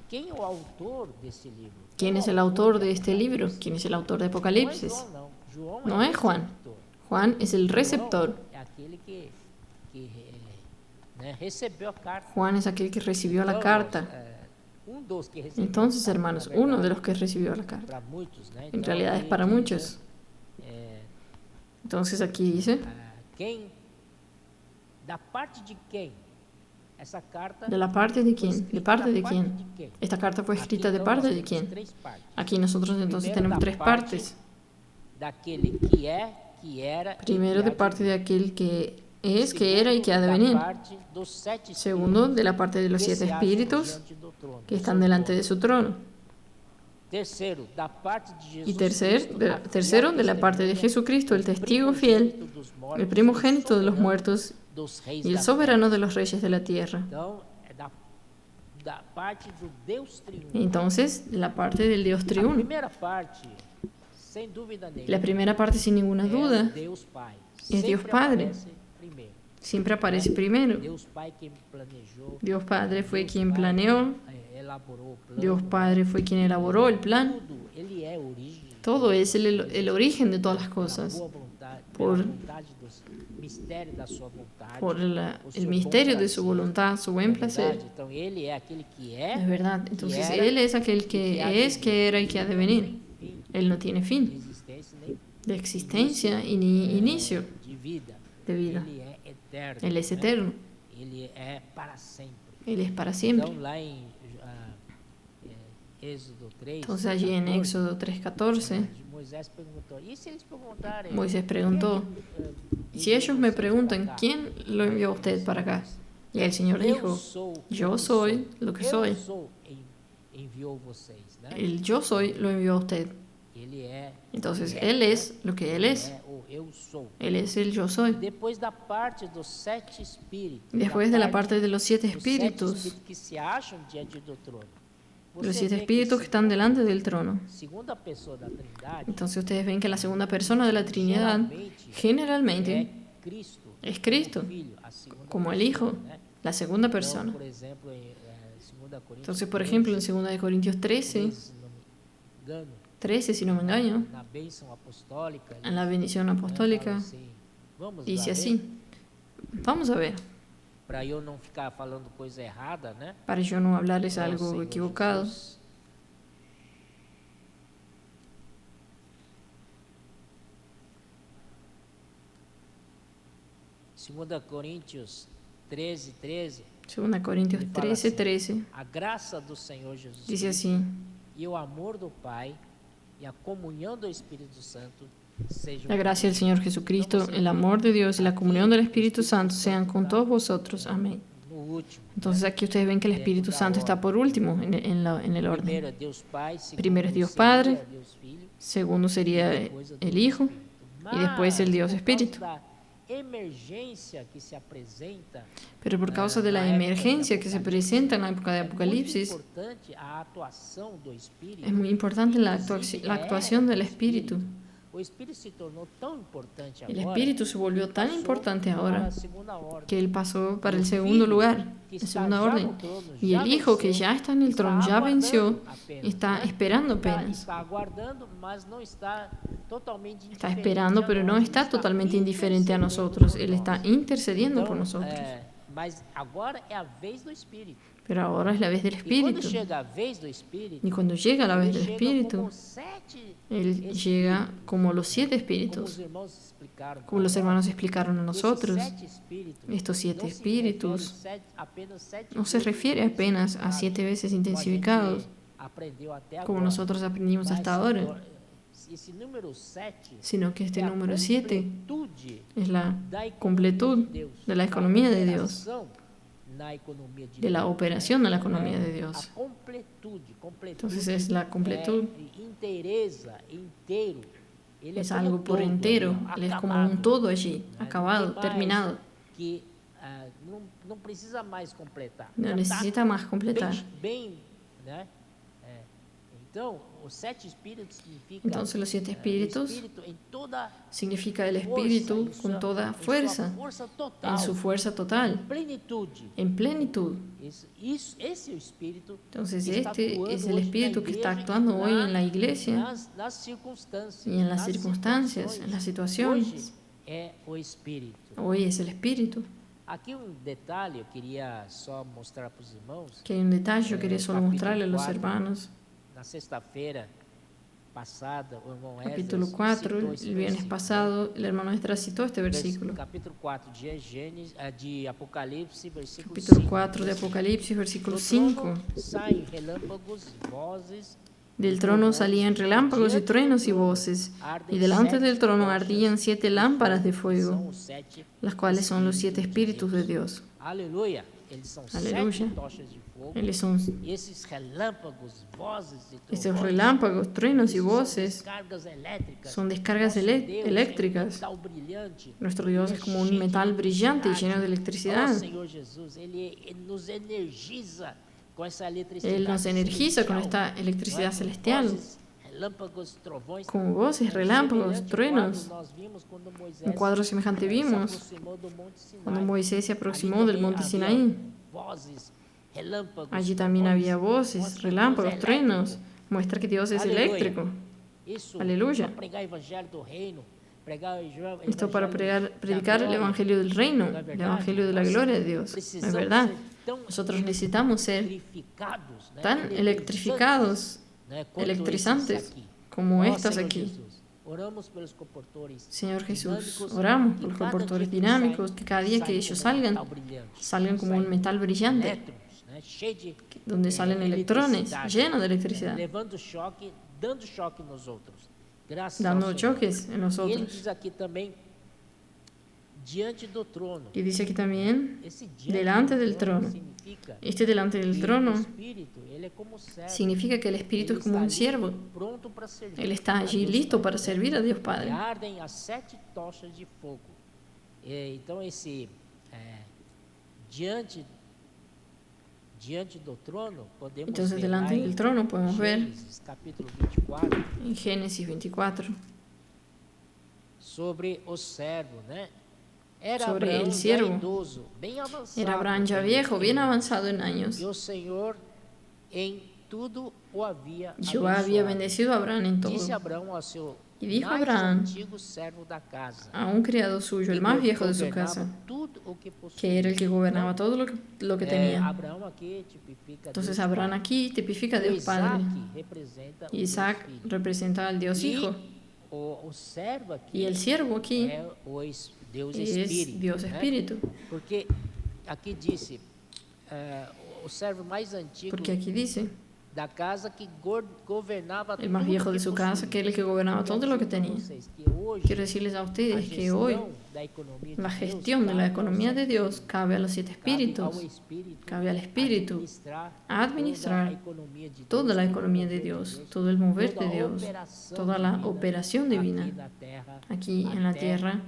¿Quién es el autor de este libro? ¿Quién es el autor de este libro? ¿Quién es el autor de Apocalipsis? No es Juan. Juan es el receptor. Juan es aquel que recibió la carta. Entonces, hermanos, uno de los que recibió la carta. En realidad es para muchos. Entonces aquí dice, ¿de la parte de quién? ¿De parte de quién? Esta carta fue escrita de parte de quién. Aquí nosotros entonces tenemos 3 partes. Primero, de parte de aquel que es, que era y que ha de venir. Segundo, de la parte de los 7 espíritus que están delante de su trono. Y tercero, de la parte de Jesucristo, el testigo fiel, el primogénito de los muertos y el soberano de los reyes de la tierra. Entonces, la parte del Dios triuno. La primera parte, sin ninguna duda, es Dios Padre. Siempre aparece primero. Dios Padre fue quien planeó. Dios Padre fue quien elaboró el plan. Todo es el origen de todas las cosas. Por el misterio de su voluntad, su buen placer. Es verdad. Entonces, Él es aquel que es, que era y que ha de venir. Él no tiene fin de existencia y ni inicio de vida. Él es eterno. Él es para siempre. Entonces allí en Éxodo 3:14, Moisés preguntó, si ellos me preguntan, ¿quién lo envió a usted para acá? Y el Señor dijo, yo soy lo que soy. El yo soy lo envió a usted. Entonces Él es lo que Él es. Él es el yo soy. Después de la parte de los 7 espíritus, los 7 espíritus que están delante del trono. Entonces ustedes ven que la segunda persona de la Trinidad generalmente es Cristo, como el Hijo, la segunda persona. Entonces, por ejemplo, en 2 Corintios 13, 13, si no me engaño, na bênção apostólica, en la bendición fala apostólica, assim, vamos dice lá ver, así. Vamos a ver, para eu não ficar falando coisa errada, né? para yo no hablarles Oh, algo Senhor equivocado. Jesus. 2 Coríntios 13, 13, 2 Corintios Ele fala 13, assim, 13, a graça do Senhor Jesus dice Cristo así. e o amor do Pai e a comunhão do Espírito Santo sejam La gracia del Señor Jesucristo, Entonces, el amor de Dios y la aquí comunión del el Espíritu Santo sean con todos vosotros. Amén. no último. Entonces aquí ustedes ven que el Espíritu Santo está por último en el orden. Primeiro é Deus Pai, segundo Primero es Dios seria Padre, Deus Filho, segundo sería depois é el Deus Hijo Espírito. y después el Dios Mas, Espíritu. por causa da emergência que se apresenta, Pero por causa de la emergencia que se presenta en la época de é muito Apocalipsis, importante a atuação do Espírito. es muy importante la Inclusive, la actuación del Espíritu. O Espírito se tornou tão importante El agora Espíritu se volvió que tan passou importante para ahora a segunda ordem. que Él pasó para el O segundo Filho, lugar, que en está segunda já orden. no trono, Y já el Hijo que venceu, ya está en el está trono, ya aguardando venció, apenas, está né? esperando apenas. Está aguardando, mas não está totalmente Está indiferente esperando, a pero nós. no Ele está totalmente indiferente a intercedendo nosotros. por Él está nós. intercediendo por Então, nosotros. mas agora é a vez do Espírito. Pero ahora es la vez del E quando Espíritu. chega a vez do Espírito, Y cuando llega la vez ele del chega Espíritu, como 7 Él llega como los 7 como espíritus, os irmãos explicaram. como los hermanos explicaron a Esses nosotros. 7 espíritos Estos 7 não se espíritus refere apenas 7 no se vezes refiere apenas a 7 veces como a intensificados, gente aprendeu até como agora, nosotros aprendimos mas hasta ahora, esse número 7 sino que este é a número 7 completude es la da economia completud de Deus, de la da economía de Dios, operação na economia de de la Deus. operación de la economía de A Dios. completude Entonces es la completud, inteireza, inteiro. Ele es como algo por todo, entero, né? Él es como Acabado, un todo allí, né? acabado, Não tem mais terminado. que não precisa mais completar. No Já tá necesita más completar. bem, né? Então, os 7 espíritos significa Entonces los 7 o espíritus espírito em toda significa el força, espíritu em con sua- toda em sua fuerza, força total, en su fuerza total, plenitude. en plenitud. Esse é o espírito Entonces que está este atuando es el hoje na espíritu que está igreja actuando e hoy en la iglesia nas circunstâncias. y en las nas circunstancias, situações. en las situaciones. Hoje é o espírito. Hoy es el espíritu. Aqui detalhe, eu queria só mostrar para os irmãos. Que hay un detalle, yo quería solo capítulo mostrarle a los 4, hermanos. Na sexta-feira passada, o irmão Capítulo Esdras 4, citou esse el viernes versículo, pasado, el hermano Esdras citó este versículo. Capítulo 4 de Gênesis, de Apocalipse, versículo Capítulo 5. 4 de Apocalipsis, versículo Do 5. trono saem relâmpagos, vozes. Del trono salían relámpagos y truenos y voces, y delante del trono ardían 7 lámparas de fuego, São os 7 las cuales son los 7 espíritus de Dios. Aleluia. Eles são Aleluia. 7 tochas de fogo. Ellos son E esses relâmpagos, vozes e estos trovões, relámpagos, truenos y são voces, descargas elétricas. son descargas Nosso Deus é eléctricas. metal brilhante. Nuestro Dios Ele es como un cheio de metal brillante y eletricidade. lleno de Ó electricidad. Senhor Jesus, ele nos energiza com essa eletricidade Él nos energiza con celestial, esta electricidad não é? celestial, Vozes, relâmpagos, trovões. con voces, É relámpagos, semelhante truenos. quadro nós vimos quando Moisés Un cuadro semejante se vimos aproximou do Monte Sinai. cuando Moisés se Ali aproximó del também monte havia Sinaí. vozes, relâmpagos, Allí también trovões. había voces, Nosso Deus relámpagos, é truenos. elétrico. Muestra que Dios es Aleluia. eléctrico. Isso Aleluia. para pregar o evangelho do reino, pregar o Esto para evangelho da predicar el glória. Evangelio del reino, No es el verdad. Evangelio de la Nós gloria de Dios. ¿No es precisamos verdad? ser tão Nosotros necesitamos ser electrificados, né? tan electrificados, né? Quanto electrizantes, esses aqui. como Ó estas Senhor aquí. Jesus, oramos pelos comportores Señor Jesús, dinâmicos, oramos que por los cada comportores dia dinámicos, que cada día que ellos saem como salgan, metal brilhante, salgan como un saem metal brillante, elétrons, né? Cheio de donde salen electrones, eletricidade, llenos de electricidad, levando choque, dando choque nos outros. Graças dando ao Senhor. choques en E ele nosotros. diz aqui também, diante do trono. Y dice aquí también, Esse diante delante do del trono. significa Este delante del que trono o Espírito, ele é como servo. significa que el Espíritu es como un siervo. Pronto para servir. Él está a allí Deus listo Pai. para servir a Dios E Padre. ardem as 7 tochas de fogo. Então, diante do trono, podemos Entonces, ver delante lá del em trono podemos ver Gênesis, capítulo 24, en Génesis 24 sobre o servo, né? Era Sobre Abraão el já siervo. idoso, bem avançado. Era Abraham ya viejo, bien avanzado en años. E o Senhor em tudo o havia Jehová había abençoado. bendecido a Abraham en todo. Disse Abraão ao seu Y dijo mais Abraham antigo servo da casa, a un criado suyo, el más viejo de su governava casa, tudo o que possuía. que era el que gobernaba todo lo que tenía. Abraão aqui tipifica Entonces Deus Abraham Pai. aquí tipifica a O Dios Padre. Isaac representa o Isaac Deus Filho. representa al Dios Hijo. O servo aqui Y el siervo aquí é o Deus es Espírito. Dios né? Espíritu. Porque aqui disse, o servo mais antigo Porque aquí dice, da casa que governava el más tudo viejo que de su possuía. casa, que era el que gobernaba todo lo que tenía. Vocês que hoje Quiero decirles a a ustedes que hoy gestão da economia de la Deus gestión de la cabe economía de Dios cabe a los 7 cabe ao espíritus, Espírito cabe al Espíritu administrar toda la economía de Dios, todo el mover de Dios, toda la operación divina aquí en la tierra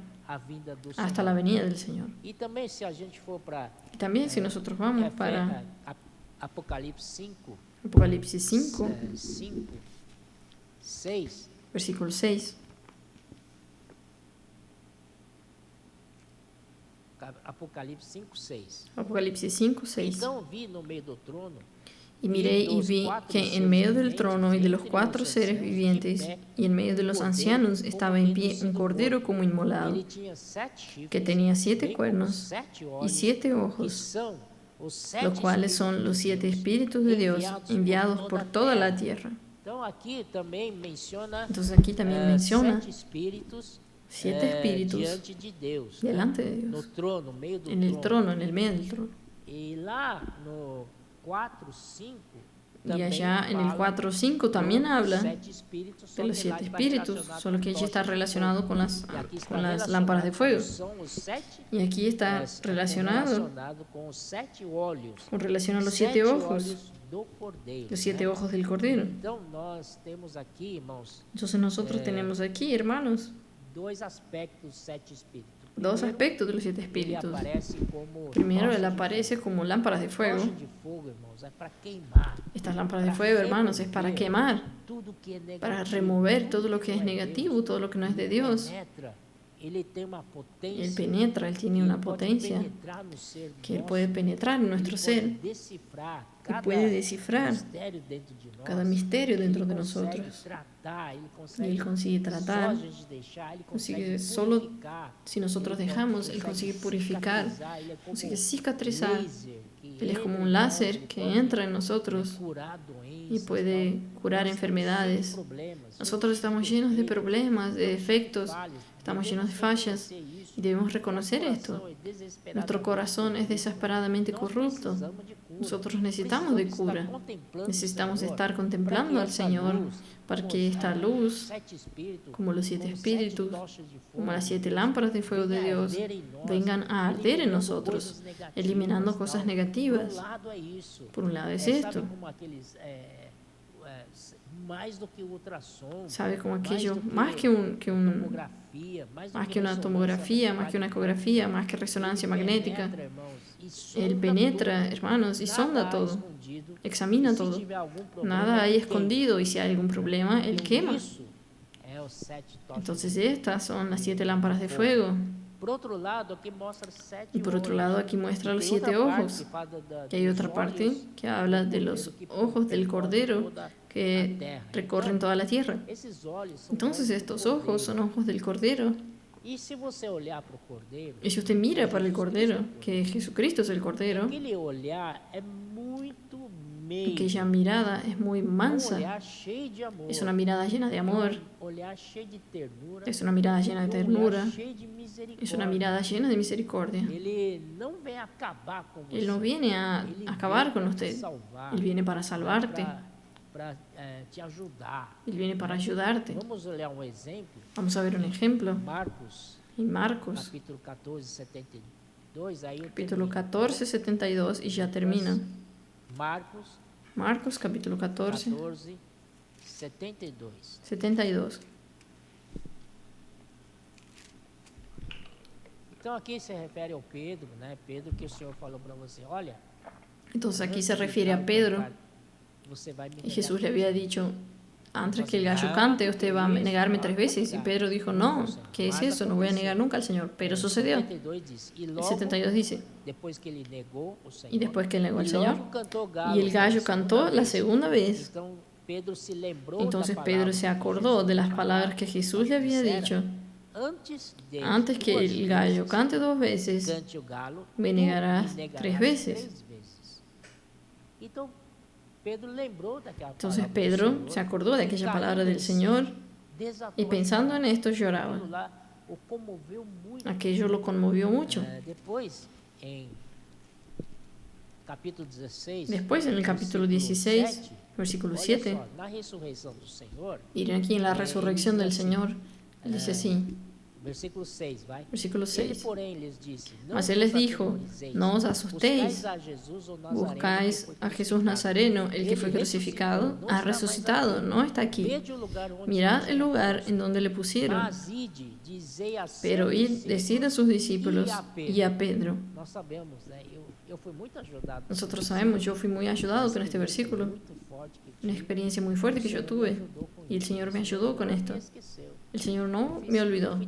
hasta la venida del Señor. E também se a gente for para Y también si nosotros vamos para Apocalipse 5, Apocalipsis 5, 5, 6, versículo 6, Apocalipse 5, 6. Apocalipsis 5, 6. Então vi no meio do trono Y miré y vi que en medio del trono y de los 4 seres vivientes y en medio de los ancianos estaba en pie un cordero como inmolado, ele tinha 7 chifres, que tenía 7 bem como cuernos 7 y olhos, 7 que ojos, são os 7 los cuales son los 7 espíritus de Dios enviados por toda la tierra. Então aqui também menciona Entonces aquí también menciona 7 espíritus 7 espíritus diante de Deus, delante de no Dios, trono, no meio do en el trono, en el medio del trono. E lá no 4, 5, Y allá en el 4:5 también habla de los 7 espíritus, solo que allí está relacionado con las lámparas de fuego. Y aquí está relacionado com os 7 olhos, con relación a los 7 ojos, do Cordeiro. los 7 ojos del Cordero. Então nós temos aqui, irmãos, Entonces nosotros tenemos aquí, hermanos, dois aspectos dos 7 espíritus. dos aspectos de los 7 Ele espíritus. aparece como Primero, tocha él de aparece como lámparas de fuego. Tocha de fogo, irmãos, é para queimar Estas lámparas de fuego, hermanos, es para quemar, tudo que é negativo, para remover todo lo que es negativo, todo lo que no es de Dios. penetra. Ele tem uma potência. Él penetra, Él tiene una Ele pode potencia penetrar no ser que Él nosso, puede penetrar en nuestro ele ser, pode decifrar que cada puede descifrar mistério dentro de nós. cada misterio dentro de Ele consegue nosotros. tratar, ele Y consegue Él consigue só tratar. a gente deixar, ele Consigue consegue solo purificar, si nosotros ele dejamos, Él consegue consigue purificar, cicatrizar, ele é como consigue cicatrizar. laser, que Él es como entra un em nós, láser ele que pode entra en nosotros curar y doenças, puede curar Nós estamos enfermedades. cheios de problemas, Nosotros estamos llenos de problemas, de defectos, estamos llenos de fallas y debemos reconocer esto. Nuestro corazón es desesperadamente corrupto. Nosotros necesitamos de cura. Necesitamos estar contemplando al Señor para que esta luz, como los 7 espíritus, como las 7 lámparas de fuego de Dios, vengan a arder en nosotros, eliminando cosas negativas. Por un lado es esto. Mais do que o ultrassom, ¿Sabe? Como mais aquello, do más que tomografia, más que una tomografía, más que una ecografía, más que resonancia magnética. Él penetra, hermanos, y sonda todo, examina todo. Nada hay escondido y si hay algún problema, Él quema. Entonces estas son las 7 lámparas de fuego. Y por otro lado aquí muestra los 7 ojos. Y hay otra parte que habla de los ojos del Cordero que recorren toda la tierra. Entonces estos ojos son ojos del Cordero. E se você olhar para o Cordeiro, Y si usted mira para el Cordero, que Jesucristo es el Cordero, aquele olhar é muito meio, aquella mirada es muy mansa, olhar cheio de amor, es una mirada llena de amor, olhar cheio de ternura, es una mirada llena de ternura, olhar cheio de misericórdia. es una mirada llena de misericordia. Ele não vem acabar com você. Él no viene a Ele acabar vem con para usted, salvar, Él viene para salvarte, para te ajudar. Él viene para ayudarte. Vamos olhar exemplo. Vamos a ver un ejemplo Marcos, en Marcos, capítulo 14, 72. Aí eu capítulo termino. 14, 72, y ya termina. Marcos Marcos, capítulo 14, 14, 72. 72. Então aqui se refere ao Pedro, né? Pedro que o Senhor falou para você, olha, Entonces aquí se refiere a Pedro, você vai me y Jesús le había dicho, antes que el gallo cante, usted va a negarme 3 veces. Y Pedro dijo, no, ¿qué es eso? No voy a negar nunca al Señor. Pero sucedió. 72 diz, e El logo 72 dice, depois que ele negou o Senhor, y después que él negó al e Señor, logo cantou y el gallo cantó la segunda vez. Então Pedro se lembrou da Entonces palavra Pedro se que acordó Jesus de las tinha palabras que Jesús le había dissera, dicho: Antes antes que el gallo cante 2 veces, cante o galo, me tu negarás me 3 negarás veces. 3 vezes. Então, Pedro lembrou daquela Entonces palavra Pedro do Senhor, se acordó de e aquella caindo palabra del em si, Señor desatou y a pensando en chorar. esto lloraba. Aquilo lá o comoveu muito. Aquello lo conmovió mucho. Depois, em capítulo 16, Después, en el capítulo 16, versículo olha 7, só, na ressurreição do Senhor, miren aquí en la resurrección del Señor, dice así, versículo 6, vai. versículo Ele, 6. porém, lhes disse: Não Mas él les vos dijo: atemorizeis, no os buscais asustéis, a Jesus o Nazareno que buscáis foi a Jesús crucificado. Nazareno, el que Ele fue crucificado, ressuscitou, não ha está mais resucitado, aqui. no está aquí. Vede o lugar onde Mirad o el tinha lugar posto. en donde le pusieron. Mas ide, dizei a Pero seus id, discípulos decid a sus discípulos y a Pedro. Nós sabemos, né? Eu fui muito ajudado. Nosotros sabemos, yo fui muy ayudado con este versículo, Muito forte que una tive. experiencia muy fuerte que yo tuve, y el Señor me ayudó con esto. El Señor no me olvidó.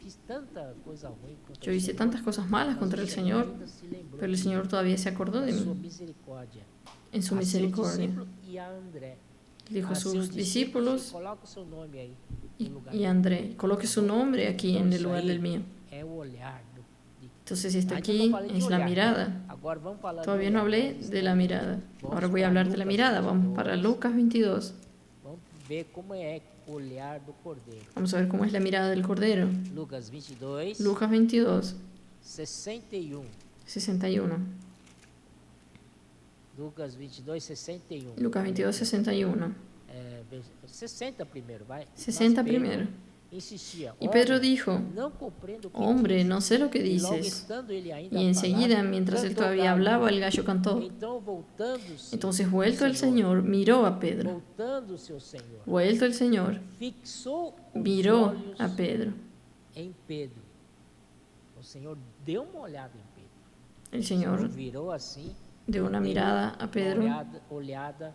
Fiz tanta coisa ruim contra Yo o hice Senhor, tantas cosas malas mas contra o el Senhor Señor, ainda se lembrou pero el Señor todavía se acordó de da sua mí, misericórdia. en su A seus misericordia. discípulos e a André. Dijo a seus sus discípulos coloca o seu nome aí y, no lugar y dele. a André, coloque su nombre aquí en el lugar del mío. É o olhar de Entonces, esta Ainda não aquí falei de es la olhar, né? mirada. Agora vamos falar Todavía de no olhar, hablé né? de la mirada. Ahora voy a hablar de la mirada. Vamos para Lucas 22. Vamos ver como é o olhar do Cordeiro. Vamos a ver cómo es la mirada del Cordero. Lucas 22, Lucas 22, 61. 61. Lucas 22, 61. Lucas 22, 61. 60 primeiro, vai. 60 Mas Pedro primero. insistia. Y Pedro "Homem, dijo: não compreendo o que hombre, diz." no sé lo que E logo dices. estando ele ainda Y a enseguida, falar, mientras él cantou todavía gallo. hablaba, el gallo cantó. Então, voltando-se, Entonces, vuelto el Senhor, Señor, miró a Pedro. voltando-se o Senhor, Vuelto el Señor, fixou os miró olhos a Pedro. em Pedro. O Senhor deu uma olhada em Pedro. El O Senhor Señor virou assim, dio una deu mirada a uma Pedro, olhada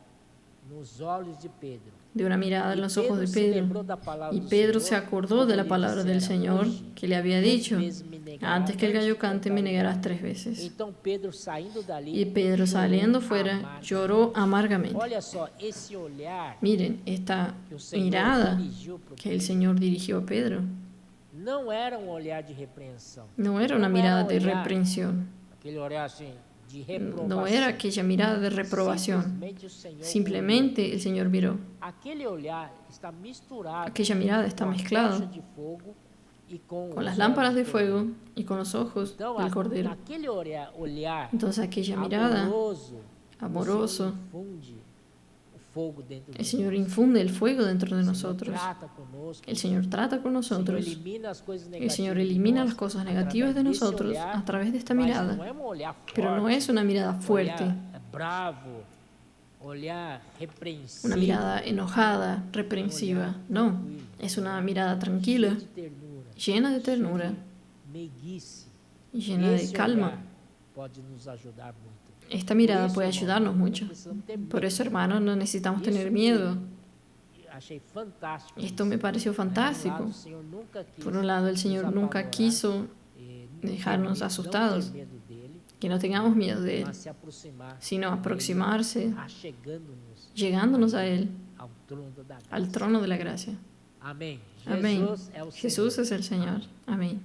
nos olhos de Pedro. dio una mirada en E los ojos de se Pedro. lembrou da palavra Y do Pedro Senhor, se acordó como de la lhe palabra del dissera, Señor "Hoje, que le había 3 dicho: vezes me negarás antes que el gallo de cante, me cantar o negarás galo." 3 veces. Então Pedro saindo dali, Y Pedro, chorou saliendo fuera, amargamente. lloró amargamente. Olha só, esse olhar Miren, esta que o Senhor mirada dirigiu para que el Señor dirigió a Pedro não era um olhar de repreensão. no era una Não mirada um de olhar, reprensión, aquele olhar assim de reprovação. no era aquella mirada de reprobación. Simplesmente o Senhor Simplemente el Señor miró. olhou. Aquele olhar está misturado Aquella mirada está com a mezclada tocha de fogo e com con os las olhos lámparas do de fuego cordeiro. y con los ojos Então, del Cordero. naquele olhar Entonces, aquella mirada amoroso, amoroso, o Senhor infunde o fogo dentro de el Señor nós. infunde el fuego dentro de O Senhor nosotros. trata conosco. El Señor trata con O Senhor nosotros. elimina as coisas El negativas Señor de elimina nós las cosas através negativas de desse nosotros olhar, a través de esta mas mirada. não é um olhar Pero no forte, es una mirada fuerte, olhar bravo, olhar repreensivo, una mirada enojada, reprensiva. No, es una mirada tranquila, de ternura, llena de ternura meiguice. y llena de Esse calma. olhar pode nos ajudar muito. Esta mirada Por isso, puede irmão, ayudarnos não mucho. precisamos ter Por medo. eso, hermanos, no necesitamos Isso tener que miedo. Achei fantástico. Esto isso. me pareció Por um lado, fantástico. o Senhor nunca quis Por un lado, el nos Señor nunca apavorar, quiso não dejarnos ter asustados, medo dele, que no tengamos miedo de Él, mas se aproximar, sino aproximarse, achegando-nos llegándonos a Él, ao trono da graça. al trono de la gracia. Amém. Amén. Jesus é o Senhor. Jesús es el Señor. Amén.